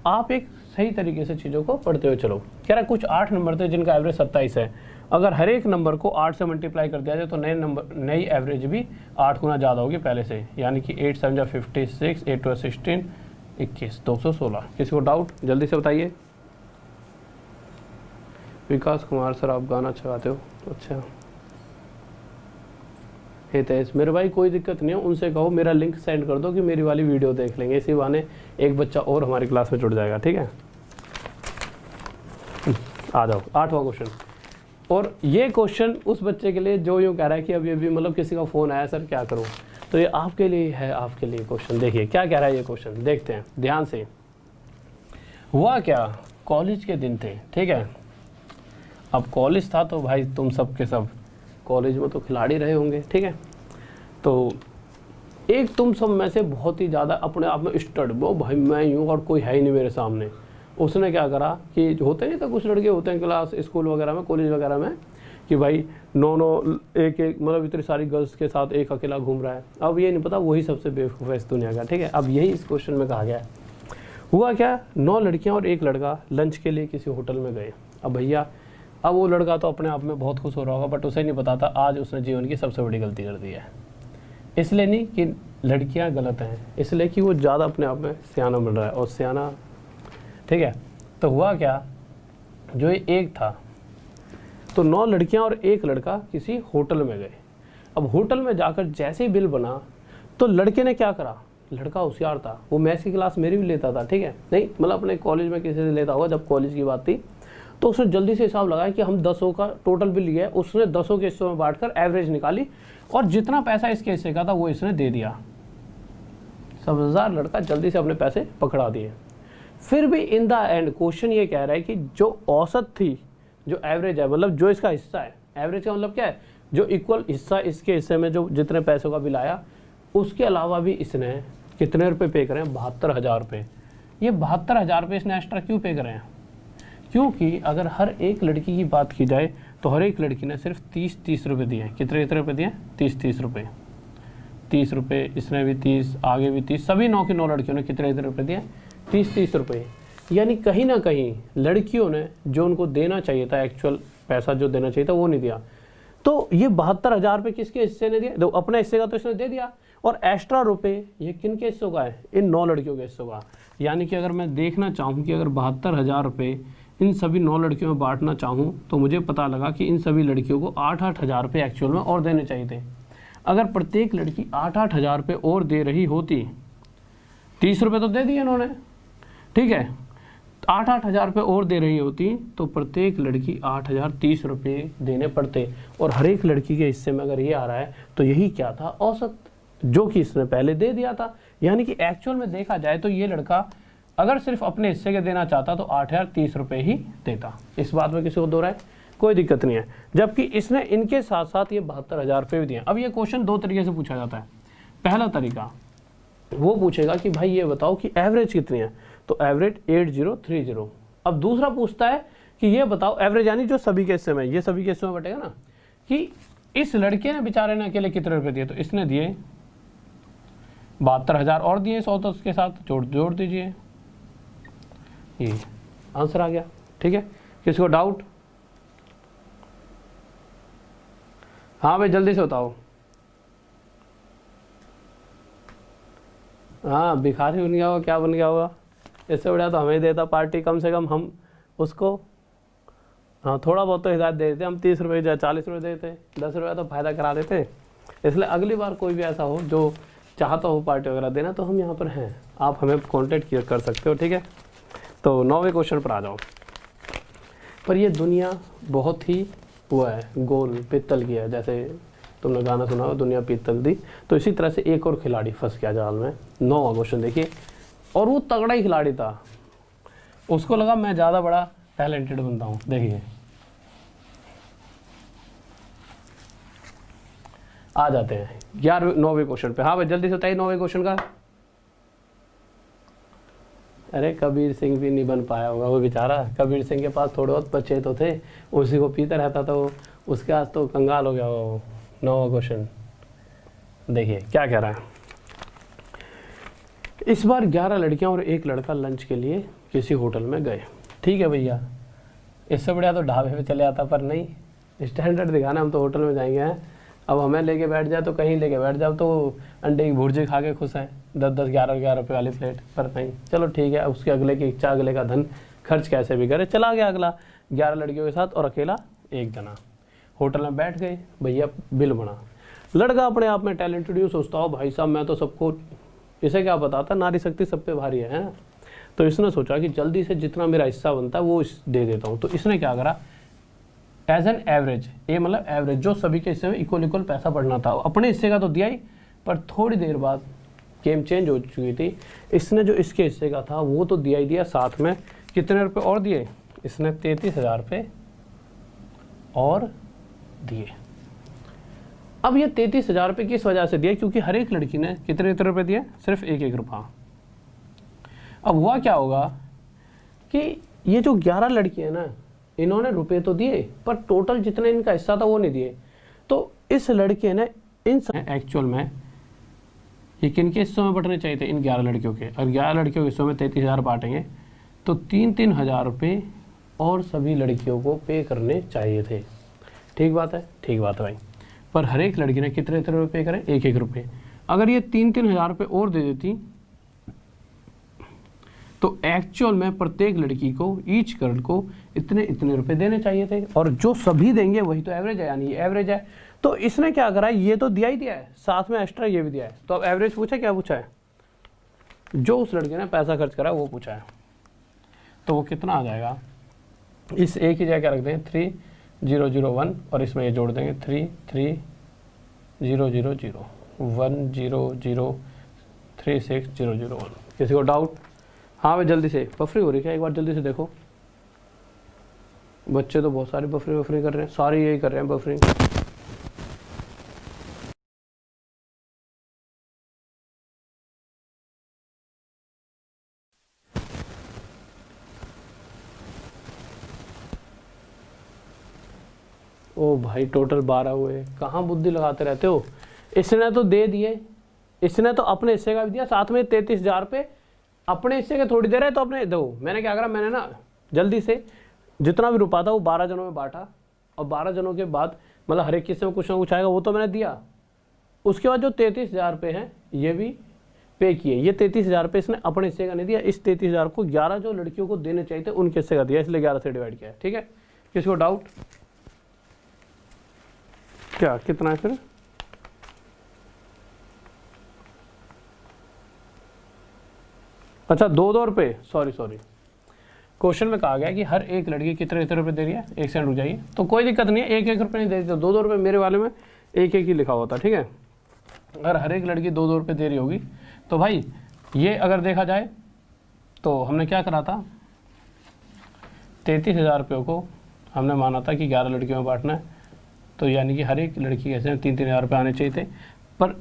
आप एक सही तरीके से चीज़ों को पढ़ते हुए चलो। कह रहा कुछ 8 नंबर थे जिनका एवरेज 27 है, अगर हर एक नंबर को 8 से मल्टीप्लाई कर दिया जाए तो नई एवरेज भी 8 गुना ज़्यादा होगी पहले से, यानी कि 8 7 56, 8 2 16, 21, 216। किसी को डाउट जल्दी से बताइए। विकास कुमार सर आप गाना अच्छा गाते हो, अच्छा। हितेश मेरे भाई कोई दिक्कत नहीं है, उनसे कहो मेरा लिंक सेंड कर दो कि मेरी वाली वीडियो देख लेंगे, इसी बहाने एक बच्चा और हमारी क्लास में जुड़ जाएगा, ठीक है। आ जाओ 8वां क्वेश्चन, और ये क्वेश्चन उस बच्चे के लिए जो यूँ कह रहा है कि अभी अभी मतलब किसी का फ़ोन आया सर क्या करूँ, तो ये आपके लिए है, आपके लिए क्वेश्चन। देखिए क्या कह रहा है ये क्वेश्चन, देखते हैं ध्यान से। हुआ क्या, कॉलेज के दिन थे, ठीक है। अब कॉलेज था तो भाई तुम सब के सब कॉलेज में तो खिलाड़ी रहे होंगे, ठीक है। तो एक तुम सब में से बहुत ही ज़्यादा अपने आप में स्टड, वो भाई मैं यूँ और कोई है ही नहीं मेरे सामने, उसने क्या करा कि होते नहीं तो कुछ लड़के होते हैं क्लास स्कूल वगैरह में, कॉलेज वगैरह में, कि भाई नो एक मतलब इतनी सारी गर्ल्स के साथ एक अकेला घूम रहा है। अब ये नहीं पता वही सबसे बेवकूफ़ है इस दुनिया का, ठीक है। अब यही इस क्वेश्चन में कहा गया है। हुआ क्या, 9 लड़कियाँ और एक लड़का लंच के लिए किसी होटल में गए। अब भैया अब वो लड़का तो अपने आप में बहुत खुश हो रहा होगा, बट उसे नहीं पता था आज उसने जीवन की सबसे बड़ी गलती कर दी है। इसलिए नहीं कि लड़कियां गलत हैं, इसलिए कि वो ज़्यादा अपने आप में सियाना बन रहा है, और सियाना, ठीक है। तो हुआ क्या, जो एक था तो 9 लड़कियां और एक लड़का किसी होटल में गए। अब होटल में जाकर जैसे ही बिल बना तो लड़के ने क्या करा, लड़का होशियार था, वो मैथ्स की क्लास मेरी भी लेता था, ठीक है, नहीं मतलब अपने कॉलेज में किसी से लेता होगा जब कॉलेज की बात थी, तो उसने जल्दी से हिसाब लगाया कि हम 10 का टोटल बिल लिया है, उसने 10 के हिस्सों में बांटकर एवरेज निकाली और जितना पैसा इसके हिस्से का था वो इसने दे दिया। समझदार लड़का, जल्दी से अपने पैसे पकड़ा दिए। फिर भी इन द एंड क्वेश्चन ये कह रहा है कि जो औसत थी, जो एवरेज है, मतलब जो इसका हिस्सा है, एवरेज का मतलब क्या है, जो इक्वल हिस्सा इसके हिस्से में जो जितने पैसों का बिल आया, उसके अलावा भी इसने कितने रुपए पे करे हैं, 72,000 रुपये। ये 72,000 रुपये इसने एक्स्ट्रा क्यों पे करे हैं, क्योंकि अगर हर एक लड़की की बात की जाए तो हर एक लड़की ने सिर्फ 30 रुपये दिए हैं। कितने रुपये दिए, 30 रुपये, 30 रुपये, इसने भी 30, आगे भी 30, सभी 9 की 9 लड़कियों ने कितने रुपये दिए, 30 रुपये। यानी कहीं ना कहीं लड़कियों ने जो उनको देना चाहिए था, एक्चुअल पैसा जो देना चाहिए था वो नहीं दिया। तो ये 72,000 रुपये किसके हिस्से ने दिए, तो अपने हिस्से का तो इसने दे दिया, और एक्स्ट्रा रुपये ये किन के हिस्सों का है, इन 9 लड़कियों के हिस्सों का। यानी कि अगर मैं देखना चाहूँ कि अगर 72,000 रुपये इन सभी 9 लड़कियों में बांटना चाहूँ तो मुझे पता लगा कि इन सभी लड़कियों को 8-8 हज़ार रुपये एक्चुअल में और देने चाहिए थे। अगर प्रत्येक लड़की 8-8 हज़ार रुपये और दे रही होती, 30 रुपये तो दे दिए इन्होंने, ठीक है, 8-8 हज़ार रुपये और दे रही होती तो प्रत्येक लड़की 8,030 रुपये देने पड़ते, और हर एक लड़की के हिस्से में अगर ये आ रहा है तो यही क्या था, औसत, जो कि इसने पहले दे दिया था। यानी कि एक्चुअल में देखा जाए तो ये लड़का अगर सिर्फ अपने हिस्से के देना चाहता तो 8,030 रुपये ही देता। इस बात में किसी को दो राय, कोई दिक्कत नहीं है। जबकि इसने इनके साथ साथ ये 72,000 रुपये भी दिए। अब ये क्वेश्चन 2 तरीके से पूछा जाता है। पहला तरीका वो पूछेगा कि भाई ये बताओ कि एवरेज कितनी है, तो एवरेज 8030। अब दूसरा पूछता है कि ये बताओ एवरेज, यानी जो सभी के हिस्से में, ये सभी के हिस्से में बटेगा ना, कि इस लड़के ने बेचारे ने अकेले कितने रुपये दिए, तो इसने दिए 72,000 और दिए 100 के साथ, जोड़ दीजिए, ये आंसर आ गया, ठीक है। किसी को डाउट? हाँ भाई जल्दी से बताओ। हाँ भिखारी बन गया होगा, क्या बन गया होगा, इससे बढ़िया तो हमें देता पार्टी, कम से कम हम उसको, हाँ थोड़ा बहुत तो हिदायत दे देते, हम 30 रुपये या 40 रुपये देते, 10 रुपये तो फ़ायदा करा देते। इसलिए अगली बार कोई भी ऐसा हो जो चाहता हो पार्टी वगैरह देना तो हम यहाँ पर हैं, आप हमें कॉन्टेक्ट कर सकते हो, ठीक है। तो 9वें क्वेश्चन पर आ जाओ। पर ये दुनिया बहुत ही वो है, गोल पित्तल की है, जैसे तुमने गाना सुना हो दुनिया पीतल दी, तो इसी तरह से एक और खिलाड़ी फंस गया जाल में। 9वां क्वेश्चन देखिए, और वो तगड़ा ही खिलाड़ी था, उसको लगा मैं ज़्यादा बड़ा टैलेंटेड बनता हूँ। देखिए आ जाते हैं 9वें क्वेश्चन पे। हाँ भाई जल्दी से बताइए 9वें क्वेश्चन का। अरे कबीर सिंह भी नहीं बन पाया होगा वो बेचारा, कबीर सिंह के पास थोड़े बहुत बच्चे तो थे, उसी को पीता रहता था वो, उसके आज तो कंगाल हो गया वो। 9वां क्वेश्चन देखिए क्या कह रहा है। इस बार 11 लड़कियां और एक लड़का लंच के लिए किसी होटल में गए। ठीक है भैया, इससे बढ़िया तो ढाबे पे चले आता, पर नहीं, स्टैंडर्ड दिखाना, हम तो होटल में जाएंगे हैं। अब हमें लेके बैठ जाए तो कहीं लेके बैठ जाओ तो अंडे की भुर्जी खा के खुश हैं, 10-10 11-11 रुपये वाली प्लेट, पर नहीं, चलो ठीक है, उसके अगले की इच्छा, अगले का धन खर्च कैसे भी करे। चला गया अगला 11 लड़कियों के साथ और अकेला एक जना। होटल में बैठ गए, भैया बिल बना। लड़का अपने आप में टैलेंटेड, यूँ सोचता हो भाई साहब मैं तो सबको, इसे क्या बताता नारी शक्ति सब पे भारी है ना। तो इसने सोचा कि जल्दी से जितना मेरा हिस्सा बनता है वो दे देता हूँ। तो इसने क्या करा, एज एन एवरेज, ये मतलब एवरेज जो सभी के हिस्से में इक्वल पैसा बढ़ना था, अपने हिस्से का तो दिया ही, पर थोड़ी देर बाद गेम चेंज हो चुकी थी। इसने जो इसके हिस्से का था वो तो दिया ही दिया, साथ में कितने रुपए और दिए, इसने 33,000 रुपये और दिए। अब ये 33,000 रुपये किस वजह से दिए, क्योंकि हर एक लड़की ने कितने रुपए दिए, सिर्फ 1-1 रुपया। अब हुआ क्या होगा कि ये जो 11 लड़की है ना, इन्होंने रुपए तो दिए पर टोटल जितने इनका हिस्सा था वो नहीं दिए। तो इस लड़के ने इन एक्चुअल में ये किनके हिस्सों में बंटने चाहिए थे, इन 11 लड़कियों के, और 11 लड़कियों के हिस्सों में 33,000 बांटेंगे तो 3-3 हज़ार रुपये और सभी लड़कियों को पे करने चाहिए थे। ठीक बात है, ठीक बात है भाई। पर हर एक लड़की ने कितने रुपये पे करें, 1-1 रुपये। अगर ये 3-3 हज़ार रुपये और दे देती तो एक्चुअल में प्रत्येक लड़की को, ईच गर्ल को इतने रुपए देने चाहिए थे, और जो सभी देंगे वही तो एवरेज है, यानी एवरेज है। तो इसने क्या करा, ये तो दिया ही दिया है, साथ में एक्स्ट्रा ये भी दिया है। तो अब एवरेज पूछा, क्या पूछा है, जो उस लड़के ने पैसा खर्च करा वो पूछा है। तो वो कितना आ जाएगा, इस एक ही जगह रख देंगे 3001 और इसमें ये जोड़ देंगे 33000100360001। किसी को डाउट? हाँ भाई जल्दी से, बफरी हो रही क्या, एक बार जल्दी से देखो। बच्चे तो बहुत सारे बफरी कर रहे हैं, सारे यही कर रहे हैं बफरिंग। ओ भाई टोटल 12 हुए, कहाँ बुद्धि लगाते रहते हो। इसने तो दे दिए, इसने तो अपने हिस्से का भी दिया, साथ में 33,000 रुपये अपने हिस्से के थोड़ी दे रहे, तो अपने दो। मैंने क्या करा, मैंने ना जल्दी से जितना भी रुपया था वो 12 जनों में बांटा, और 12 जनों के बाद मतलब हर एक किस्से में कुछ ना कुछ आएगा, वो तो मैंने दिया। उसके बाद जो 33,000 रुपये हैं ये भी पे किए। ये 33,000 रुपये इसने अपने हिस्से का नहीं दिया, इस 33,000 को 11 जो लड़कियों को देने चाहिए थे उनके हिस्से का दिया, इसलिए 11 से डिवाइड किया है। ठीक है, किसको डाउट? क्या कितना है फिर? अच्छा 2-2 रुपये, सॉरी क्वेश्चन में कहा गया कि हर एक लड़की कितने रुपये दे रही है। एक सेकंड रुक जाइए, तो कोई दिक्कत नहीं है, 1-1 रुपये नहीं दे रही, तो 2-2 रुपये मेरे वाले में 1-1 ही लिखा होता। ठीक है, अगर हर एक लड़की 2-2 रुपये दे रही होगी तो भाई ये अगर देखा जाए तो हमने क्या करा था, 33,000 रुपये को हमने माना था कि 11 लड़कियों में बांटना है, तो यानी कि हर एक लड़की के ऐसे 3-3 हज़ार रुपये आने चाहिए थे, पर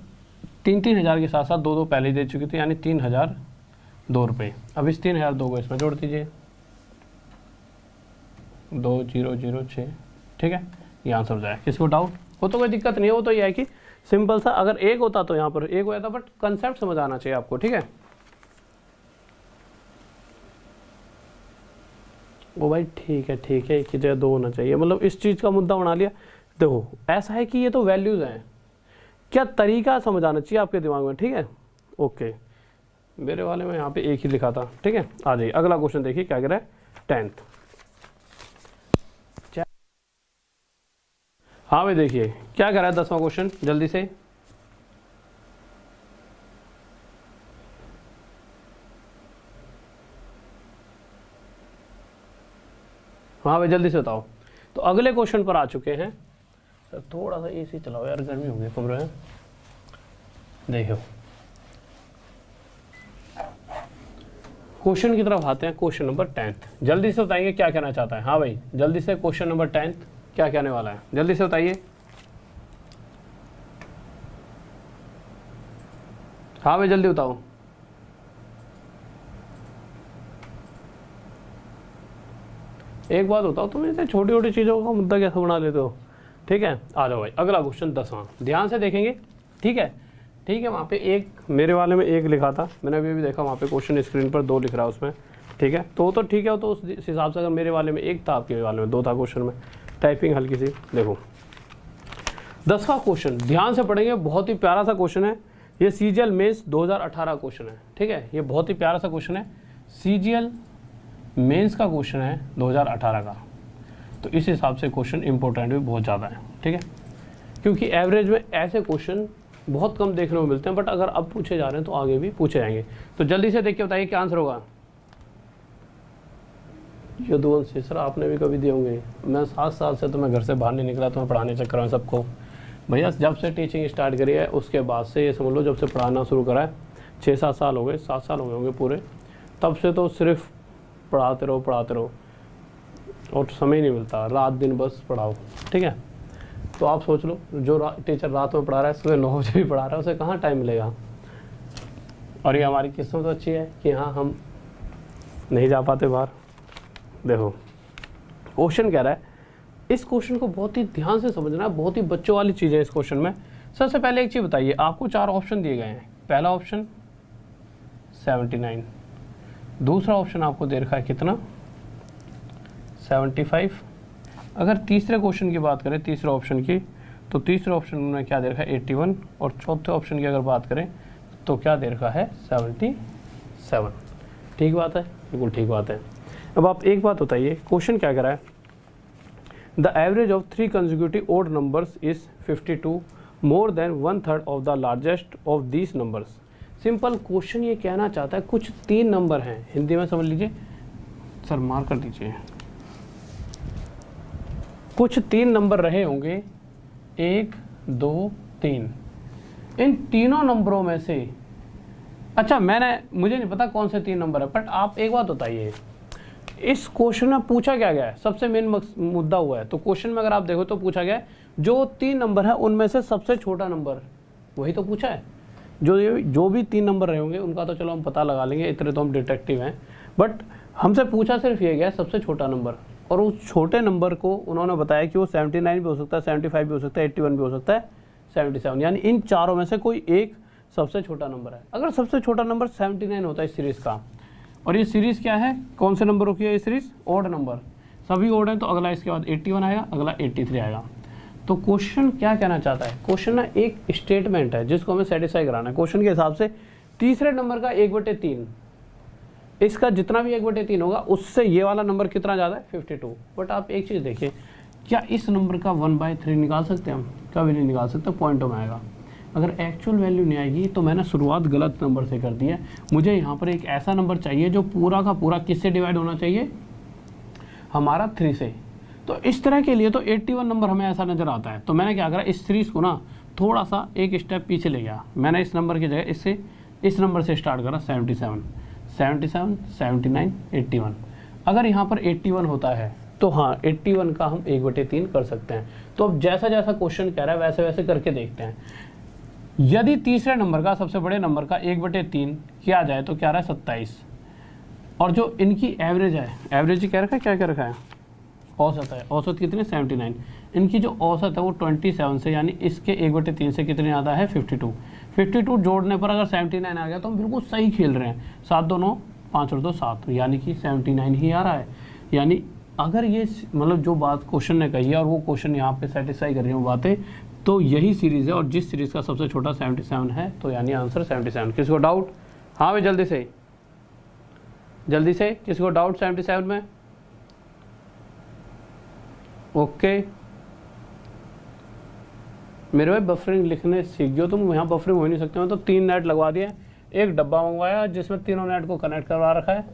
3-3 हज़ार के साथ साथ 2-2 पहले दे चुके थे, यानी 3,002 रुपये। अब इस 3,002 को इसमें जोड़ दीजिए, 2006। ठीक है, ये आंसर हो जाए। किसी को डाउट हो तो कोई दिक्कत नहीं है, वो तो ये है कि सिंपल सा, अगर एक होता तो यहाँ पर एक हो जाता, बट कंसेप्ट समझ आना चाहिए आपको। ठीक है, वो भाई ठीक है एक ही जगह 2 होना चाहिए, मतलब इस चीज़ का मुद्दा बना लिया। देखो ऐसा है कि ये तो वैल्यूज़ हैं, क्या तरीका समझ आना चाहिए आपके दिमाग में। ठीक है, ओके, मेरे वाले में यहाँ पे एक ही लिखा था। ठीक है, आ जाइए अगला क्वेश्चन देखिए क्या कह रहा है, 10th। हाँ भाई देखिए क्या कह रहा है 10वां क्वेश्चन, जल्दी से। हाँ भाई जल्दी से बताओ। तो अगले क्वेश्चन पर आ चुके हैं। सर थोड़ा सा एसी चलाओ यार, गर्मी हो गई कमरे में। देखो क्वेश्चन की तरफ आते हैं। क्वेश्चन नंबर 10th जल्दी से बताइए क्या कहना चाहता है। हाँ भाई जल्दी से क्वेश्चन नंबर 10th क्या कहने वाला है, जल्दी से बताइए। हाँ भाई जल्दी बताओ। एक बात बताओ, तुम इतने छोटी छोटी चीज़ों का मुद्दा कैसे बना लेते हो। ठीक है आ जाओ भाई, अगला क्वेश्चन 10वां ध्यान से देखेंगे। ठीक है वहाँ पे एक मेरे वाले में एक लिखा था, मैंने अभी भी देखा वहाँ पे क्वेश्चन स्क्रीन पर 2 लिख रहा है उसमें। ठीक है तो ठीक है, तो उस हिसाब से अगर मेरे वाले में 1 था, आपके वाले में 2 था क्वेश्चन में, टाइपिंग हल्की सी। देखो 10वां क्वेश्चन ध्यान से पढ़ेंगे, बहुत ही प्यारा सा क्वेश्चन है ये। CGL मेंस 2018 क्वेश्चन है। ठीक है ये बहुत ही प्यारा सा क्वेश्चन है, CGL मेंस का क्वेश्चन है 2018 का। तो इस हिसाब से क्वेश्चन इंपॉर्टेंट भी बहुत ज़्यादा है। ठीक है क्योंकि एवरेज में ऐसे क्वेश्चन बहुत कम देखने को मिलते हैं, बट अगर अब पूछे जा रहे हैं तो आगे भी पूछे जाएंगे। तो जल्दी से देख के बताइए क्या आंसर होगा। यदुवंशी सर आपने भी कभी दिए होंगे। मैं 7 साल से तो मैं घर से बाहर नहीं निकला, तो मैं पढ़ाने चक्कर में सबको भैया जब से टीचिंग स्टार्ट करी है उसके बाद से ये समझ लो, जब से पढ़ाना शुरू करा है 6-7 साल हो गए, 7 साल हो गए होंगे पूरे, तब से तो सिर्फ पढ़ाते रहो और समय नहीं मिलता, रात दिन बस पढ़ाओ। ठीक है तो आप सोच लो, जो टीचर रात में पढ़ा रहा है, सुबह 9 बजे भी पढ़ा रहा है, उसे कहाँ टाइम मिलेगा। और ये हमारी किस्मत तो अच्छी है कि हाँ हम नहीं जा पाते बाहर। देखो क्वेश्चन कह रहा है, इस क्वेश्चन को बहुत ही ध्यान से समझना है, बहुत ही बच्चों वाली चीज़ है इस क्वेश्चन में। सबसे पहले एक चीज़ बताइए, आपको 4 ऑप्शन दिए गए हैं। पहला ऑप्शन 79, दूसरा ऑप्शन आपको दे रखा है कितना 75। अगर तीसरे क्वेश्चन की बात करें, तीसरे ऑप्शन की, तो तीसरे ऑप्शन में क्या दे रखा है 81, और चौथे ऑप्शन की अगर बात करें तो क्या दे रखा है 77। ठीक बात है, बिल्कुल ठीक बात है। अब आप एक बात बताइए, क्वेश्चन क्या कह रहा है, the average of 3 consecutive odd numbers is 52, more than 1/3 of the largest of these numbers. Simple question ये कहना चाहता है, कुछ 3 नंबर हैं, हिंदी में समझ लीजिए, सर मार कर दीजिए, कुछ 3 नंबर रहे होंगे 1, 2, 3। इन तीनों नंबरों में से, अच्छा मुझे नहीं पता कौन से 3 नंबर है, बट आप एक बात बताइए, इस क्वेश्चन में पूछा क्या गया है, सबसे मेन मुद्दा हुआ है। तो क्वेश्चन में अगर आप देखो तो पूछा गया है जो 3 नंबर है उनमें से सबसे छोटा नंबर, वही तो पूछा है। जो भी 3 नंबर रहे होंगे उनका तो चलो हम पता लगा लेंगे, इतने तो हम डिटेक्टिव हैं, बट हमसे पूछा सिर्फ ये गया सबसे छोटा नंबर। और उस छोटे नंबर को उन्होंने बताया कि वो 79 भी हो सकता है, 75 भी हो सकता है, 81 भी हो सकता है, 77, यानी इन चारों में से कोई एक सबसे छोटा नंबर है। अगर सबसे छोटा नंबर 79 होता है इस सीरीज़ का, और ये सीरीज़ क्या है, कौन से नंबरों की है ये सीरीज़, ओड नंबर, सभी ओड हैं, तो अगला इसके बाद 81 आएगा, अगला 83 आएगा। तो क्वेश्चन क्या कहना चाहता है, क्वेश्चन ना एक स्टेटमेंट है जिसको हमें सेटिस्फाई कराना है। क्वेश्चन के हिसाब से तीसरे नंबर का 1/3, इसका जितना भी 1/3 होगा उससे ये वाला नंबर कितना ज़्यादा है 52। बट आप एक चीज़ देखिए, क्या इस नंबर का 1/3 निकाल सकते हैं हम, कभी नहीं निकाल सकते, पॉइंटों में आएगा। अगर एक्चुअल वैल्यू नहीं आएगी तो मैंने शुरुआत गलत नंबर से कर दी है। मुझे यहाँ पर एक ऐसा नंबर चाहिए जो पूरा का पूरा किससे डिवाइड होना चाहिए, हमारा 3 से। तो इस तरह के लिए तो 81 नंबर हमें ऐसा नज़र आता है। तो मैंने क्या करा, इस सीरीज़ को ना थोड़ा सा एक स्टेप पीछे ले गया। मैंने इस नंबर की जगह इस नंबर से स्टार्ट करा 77, 79, 81। अगर यहाँ पर 81 होता है तो हाँ 81 का हम 1/3 कर सकते हैं। तो अब जैसा जैसा क्वेश्चन कह रहा है वैसे वैसे करके देखते हैं। यदि तीसरे नंबर का, सबसे बड़े नंबर का 1/3 किया जाए तो क्या रहा है 27, और जो इनकी एवरेज है, एवरेज कह रखा है, क्या कह रखा है, औसत है, औसत कितनी 79, इनकी जो औसत है वो 27 से, यानी इसके 1/3 से कितने आता है 52 जोड़ने पर अगर 79 आ गया तो हम बिल्कुल सही खेल रहे हैं। 7 2 9 5 और 2 7, यानी कि 79 ही आ रहा है। यानी अगर ये मतलब जो बात क्वेश्चन ने कही है और वो क्वेश्चन यहाँ पे सेटिस्फाई कर रही है बातें, तो यही सीरीज़ है, और जिस सीरीज़ का सबसे छोटा 77 है, तो यानी आंसर 77। किसी को डाउट? हाँ भाई जल्दी से किसी को डाउट 77 में? ओके मेरे भाई बफरिंग लिखने सीख गयो तुम, यहाँ बफरिंग हो नहीं सकते। मैं तो 3 नेट लगवा दिए, एक डब्बा मंगवाया जिसमें तीनों नेट को कनेक्ट करवा रखा है,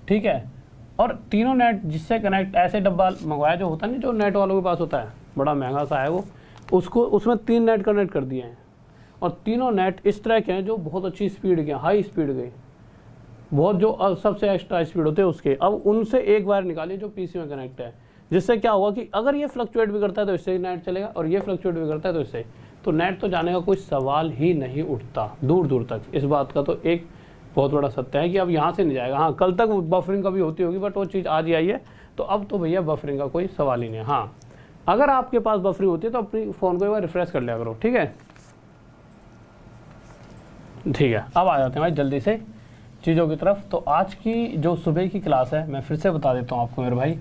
ठीक है, और तीनों नेट जिससे कनेक्ट, ऐसे डब्बा मंगवाया जो होता नहीं, जो नेट वालों के पास होता है, बड़ा महंगा सा है वो, उसको उसमें 3 नेट कनेक्ट कर दिए हैं और तीनों नेट इस तरह के हैं जो बहुत अच्छी स्पीड के, हाई स्पीड के, बहुत जो सबसे एक्स्ट्रा स्पीड होते हैं उसके। अब उनसे एक वायर निकालिए जो पीसी में कनेक्ट है, जिससे क्या होगा कि अगर ये फ्लक्चुएट भी करता है तो इससे नेट चलेगा और ये फ्लक्चुएट भी करता है तो इससे, तो नेट तो जाने का कोई सवाल ही नहीं उठता दूर दूर तक। इस बात का तो एक बहुत बड़ा सत्य है कि अब यहाँ से नहीं जाएगा। हाँ, कल तक बफरिंग कभी होती होगी, बट वो चीज़ आज ही आई है, तो अब तो भैया बफरिंग का कोई सवाल ही नहीं है। हाँ, अगर आपके पास बफरिंग होती है तो अपनी फ़ोन को एक बार रिफ्रेश कर लिया करो, ठीक है। ठीक है, अब आ जाते हैं भाई जल्दी से चीज़ों की तरफ। तो आज की जो सुबह की क्लास है, मैं फिर से बता देता हूँ आपको मेरे भाई,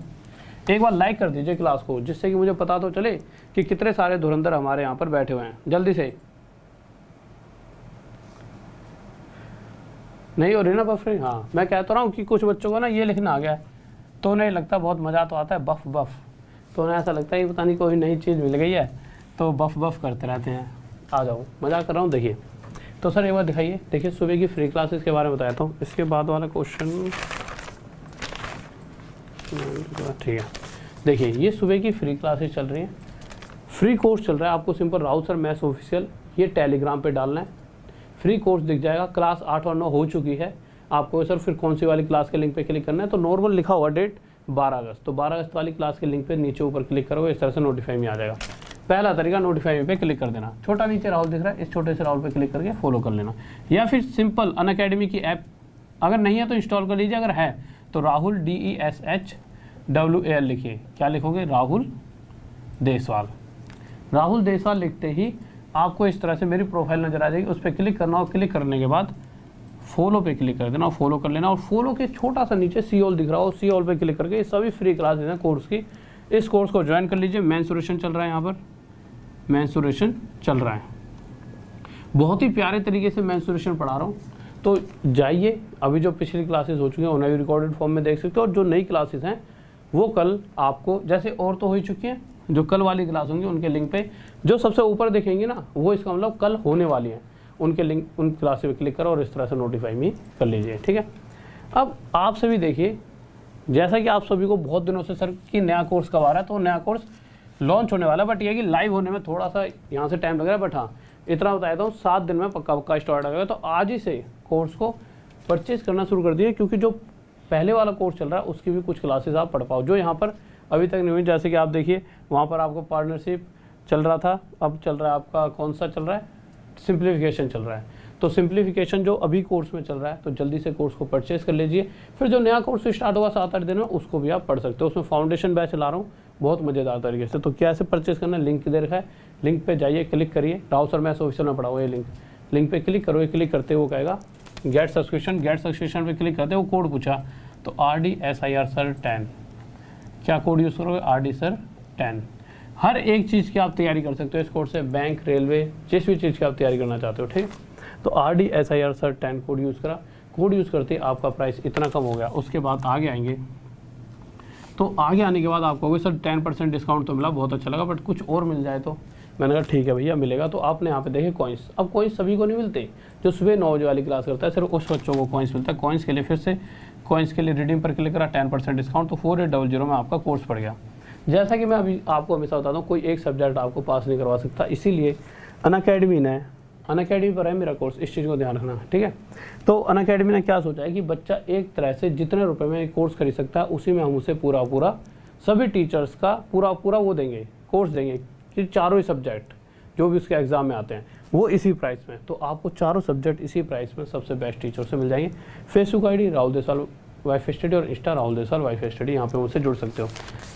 एक बार लाइक कर दीजिए क्लास को, जिससे कि मुझे पता तो चले कि कितने सारे धुरंधर हमारे यहाँ पर बैठे हुए हैं। जल्दी से नहीं हो रही ना बफरिंग? हाँ, मैं कहता रहा हूँ कि कुछ बच्चों को ना ये लिखना आ गया है, तो उन्हें लगता बहुत मज़ा तो आता है, बफ बफ, तो उन्हें ऐसा लगता है कि पता नहीं कोई नई चीज़ मिल गई है, तो बफ बफ करते रहते हैं। आ जाओ, मजाक कर रहा हूँ। देखिए तो सर एक बार दिखाइए, देखिए सुबह की फ्री क्लासेस के बारे में बताया था, इसके बाद वाला क्वेश्चन, ठीक है। देखिए ये सुबह की फ्री क्लासेस चल रही हैं, फ्री कोर्स चल रहा है, आपको simple Rahul sir maths official ये टेलीग्राम पे डालना है, फ्री कोर्स दिख जाएगा। क्लास 8 और 9 हो चुकी है, आपको सर फिर कौन सी वाली क्लास के लिंक पे क्लिक करना है, तो नॉर्मल लिखा हुआ डेट 12 अगस्त, तो 12 अगस्त वाली क्लास के लिंक पे नीचे ऊपर क्लिक करोगे, इस तरह से नोटिफाई में आ जाएगा। पहला तरीका नोटिफाई पे क्लिक कर देना, छोटा नीचे राहुल दिख रहा है, इस छोटे से राहुल पे क्लिक करके फॉलो कर लेना, या फिर सिंपल अनअकैडमी की ऐप अगर नहीं है तो इंस्टॉल कर लीजिए, अगर है तो राहुल DESHWAL लिखिए। क्या लिखोगे? राहुल देसवाल। राहुल देसवाल लिखते ही आपको इस तरह से मेरी प्रोफाइल नजर आ जाएगी, उस पर क्लिक करना और क्लिक करने के बाद फॉलो पे क्लिक कर देना और फॉलो कर लेना, और फॉलो के छोटा सा नीचे सी ऑल दिख रहा हो, सी ऑल पे क्लिक करके सभी फ्री क्लासेस हैं कोर्स की, इस कोर्स को ज्वाइन कर लीजिए। मेंसुरेशन चल रहा है, यहाँ पर मेंसुरेशन चल रहा है, बहुत ही प्यारे तरीके से मेंसुरेशन पढ़ा रहा हूँ, तो जाइए, अभी जो पिछली क्लासेस हो चुकी हैं उन्हें भी रिकॉर्डेड फॉर्म में देख सकते हो, और जो नई क्लासेस हैं वो कल आपको, जैसे और तो हो ही चुकी हैं, जो कल वाली क्लास होंगी उनके लिंक पे जो सबसे ऊपर दिखेंगे ना, वो इसका मतलब कल होने वाली हैं, उनके लिंक, उन क्लास पे क्लिक करो और इस तरह से नोटिफाई भी कर लीजिए, ठीक है। अब आप सभी देखिए, जैसा कि आप सभी को बहुत दिनों से सर कि नया कोर्स कब आ रहा है, तो नया कोर्स लॉन्च होने वाला है, बट ये कि लाइव होने में थोड़ा सा यहाँ से टाइम लग रहा है, बट हाँ इतना बताया था 7 दिन में पक्का स्टार्ट हो गया। तो आज ही से कोर्स को परचेज करना शुरू कर दिए, क्योंकि जो पहले वाला कोर्स चल रहा है उसकी भी कुछ क्लासेस आप पढ़ पाओ, जो यहाँ पर अभी तक नहीं हुई। जैसे कि आप देखिए वहाँ पर आपको पार्टनरशिप चल रहा था, अब चल रहा है आपका कौन सा चल रहा है, सिंप्लीफिकेशन चल रहा है। तो सिंप्लीफिकेशन जो अभी कोर्स में चल रहा है, तो जल्दी से कोर्स को परचेज कर लीजिए। फिर जो नया कोर्स स्टार्ट होगा 7-8 दिन में, उसको भी आप पढ़ सकते हो, उसमें फाउंडेशन बैच चला रहा हूँ बहुत मज़ेदार तरीके से। तो कैसे परचेज करना, लिंक दे रखा है, लिंक पे जाइए, क्लिक करिए, राहुल सर मैथ्स ऑफिशियल में पढ़ा हुआ ये लिंक पे क्लिक करोगे, क्लिक करते वो कहेगा गेट सब्सक्रिप्शन पे क्लिक करते वो कोड पूछा, तो RDSIR सर 10, क्या कोड यूज़ करोगे? RD sir 10। हर एक चीज़ की आप तैयारी कर सकते हो इस कोर्स से, बैंक, रेलवे, जिस भी चीज़ की आप तैयारी करना चाहते हो, ठीक। तो RDSIR सर 10 कोड यूज़ करा, कोड यूज़ करते आपका प्राइस इतना कम हो गया। उसके बाद आगे आएंगे, तो आगे आने के बाद आपको सर 10% डिस्काउंट तो मिला, बहुत अच्छा लगा, बट कुछ और मिल जाए तो मैंने कहा ठीक है भैया मिलेगा। तो आपने यहाँ पे देखे कॉइन्स, अब कॉइन्स सभी को नहीं मिलते, जो सुबह 9 बजे वाली क्लास करता है सिर्फ उस बच्चों को कॉइन्स मिलता है। कॉइन्स के लिए फिर से कॉइन्स के लिए रिडीम पर क्लिक करा, 10% डिस्काउंट, तो 4800 में आपका कोर्स पड़ गया। जैसा कि मैं अभी आपको हमेशा बताता हूँ, कोई एक सब्जेक्ट आपको पास नहीं करवा सकता, इसीलिए अनअकैडमी ने, अनअकैडमी पर है मेरा कोर्स, इस चीज़ को ध्यान रखना, ठीक है। तो अनअकैडमी ने क्या सोचा है कि बच्चा एक तरह से जितने रुपए में कोर्स खरीद सकता है, उसी में हम उसे पूरा सभी टीचर्स का पूरा वो देंगे, कोर्स देंगे कि चारों ही सब्जेक्ट जो भी उसके एग्जाम में आते हैं वो इसी प्राइस में। तो आपको चारों सब्जेक्ट इसी प्राइस में सबसे बेस्ट टीचर से मिल जाएंगे। Facebook ID Rahul Deswal wife study और insta Rahul Deswal wife study, यहाँ पे मुझसे जुड़ सकते हो।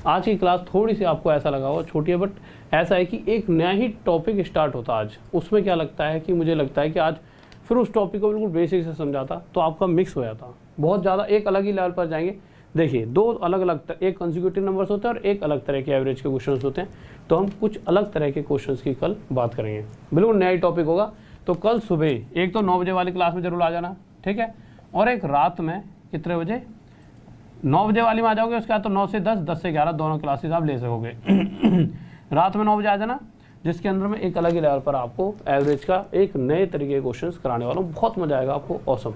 आज की क्लास थोड़ी सी आपको ऐसा लगा होगा छोटी है, बट ऐसा है कि एक नया ही टॉपिक स्टार्ट होता आज। उसमें क्या लगता है कि मुझे लगता है कि आज फिर उस टॉपिक को बिल्कुल बेसिक से समझाता तो आपका मिक्स हो जाता, बहुत ज़्यादा एक अलग ही लेवल पर जाएंगे। देखिए 2 अलग एक कंसेक्यूटिव नंबर्स होते हैं और एक अलग तरह के एवरेज के क्वेश्चंस होते हैं, तो हम कुछ अलग तरह के क्वेश्चंस की कल बात करेंगे, बिल्कुल नया ही टॉपिक होगा। तो कल सुबह एक तो 9 बजे वाली क्लास में जरूर आ जाना, ठीक है, और एक रात में कितने बजे, 9 बजे वाली में आ जाओगे, उसके बाद तो 9 से 10, 10 से 11 दोनों क्लासेस आप ले सकोगे। रात में 9 बजे आ जाना, जिसके अंदर में एक अलग ही लेवल पर आपको एवरेज का एक नए तरीके के क्वेश्चंस कराने वाला हूँ, बहुत मजा आएगा आपको, औसम।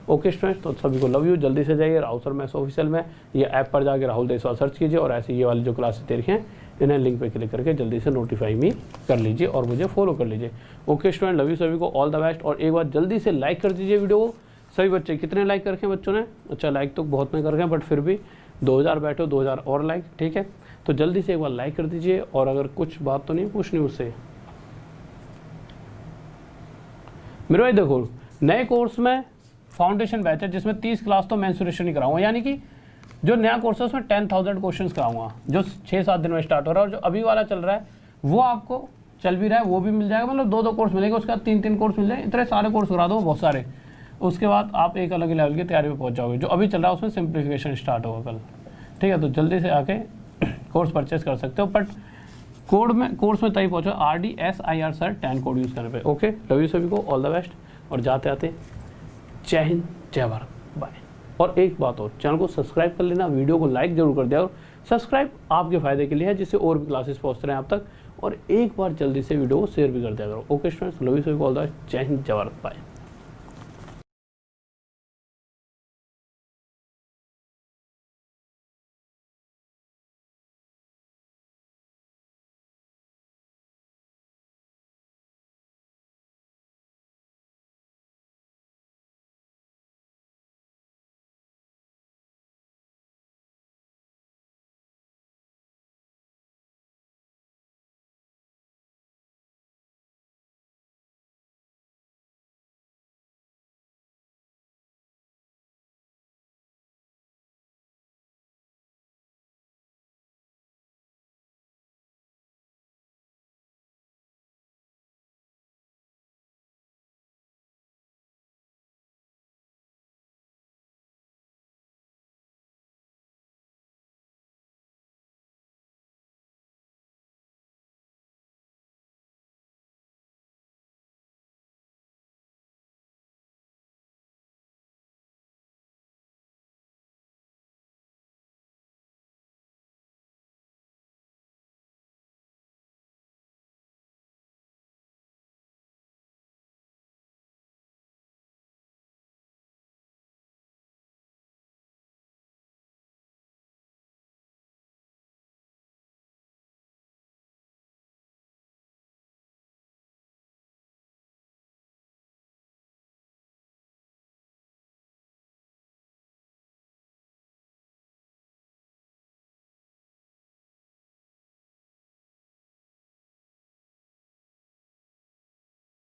ओके स्टूडेंट्स, तो सभी को लव यू। जल्दी से जाइए राहुल सर मैथ्स ऑफिशियल में ये ऐप पर जाके राहुल देसवाल सर्च कीजिए और ऐसे ये वाली जो क्लासेस दे रही हैं इन्हें लिंक पे क्लिक करके जल्दी से नोटिफाई मी कर लीजिए और मुझे फॉलो कर लीजिए। ओके स्टूडेंट, लव यू सभी को, ऑल द बेस्ट। और एक बार जल्दी से लाइक कर दीजिए वीडियो को। सभी बच्चे कितने लाइक करके बच्चों ने? अच्छा, लाइक तो बहुत नहीं कर रहे हैं बट फिर भी 2000 बैठे हो, 2000 और लाइक, ठीक है। तो जल्दी से एक बार लाइक कर दीजिए। और अगर कुछ बात तो नहीं पूछनी मुझसे मेरे भाई, देखो नए कोर्स में फाउंडेशन बैच है जिसमें 30 क्लास तो मेंसुरेशन ही कराऊंगा, यानी कि जो नया कोर्स है उसमें 10,000 क्वेश्चंस कराऊंगा जो 6-7 दिन में स्टार्ट हो रहा है। और जो अभी वाला चल रहा है वो आपको चल भी रहा है, वो भी मिल जाएगा, मतलब 2-2 कोर्स मिलेंगे, उसके बाद 3-3 कोर्स मिल जाएंगे। इतने सारे कोर्स करा दो बहुत सारे, उसके बाद आप एक अलग लेवल की तैयारी में पहुंच जाओगे। जो अभी चल रहा है उसमें सिंप्लीफिकेशन स्टार्ट होगा कल, ठीक है। तो जल्दी से आके कोर्स परचेस कर सकते हो, बट कोर्स में तभी पहुंचो RDSIR सर 10 कोड यूज़ करने पे। ओके, लव यू सभी को, ऑल द बेस्ट। और जाते आते जय हिंद, जय भारत, बाय। और एक बात और, चैनल को सब्सक्राइब कर लेना, वीडियो को लाइक जरूर कर दिया। और सब्सक्राइब आपके फायदे के लिए है, जिससे और भी क्लासेस पहुंचते रहे आप तक। और एक बार जल्दी से वीडियो को शेयर भी कर दिया करो। ओके स्टूडेंट्स, लव यू सभी को, ऑल द बेस्ट, जय हिंद, जय भारत, बाय।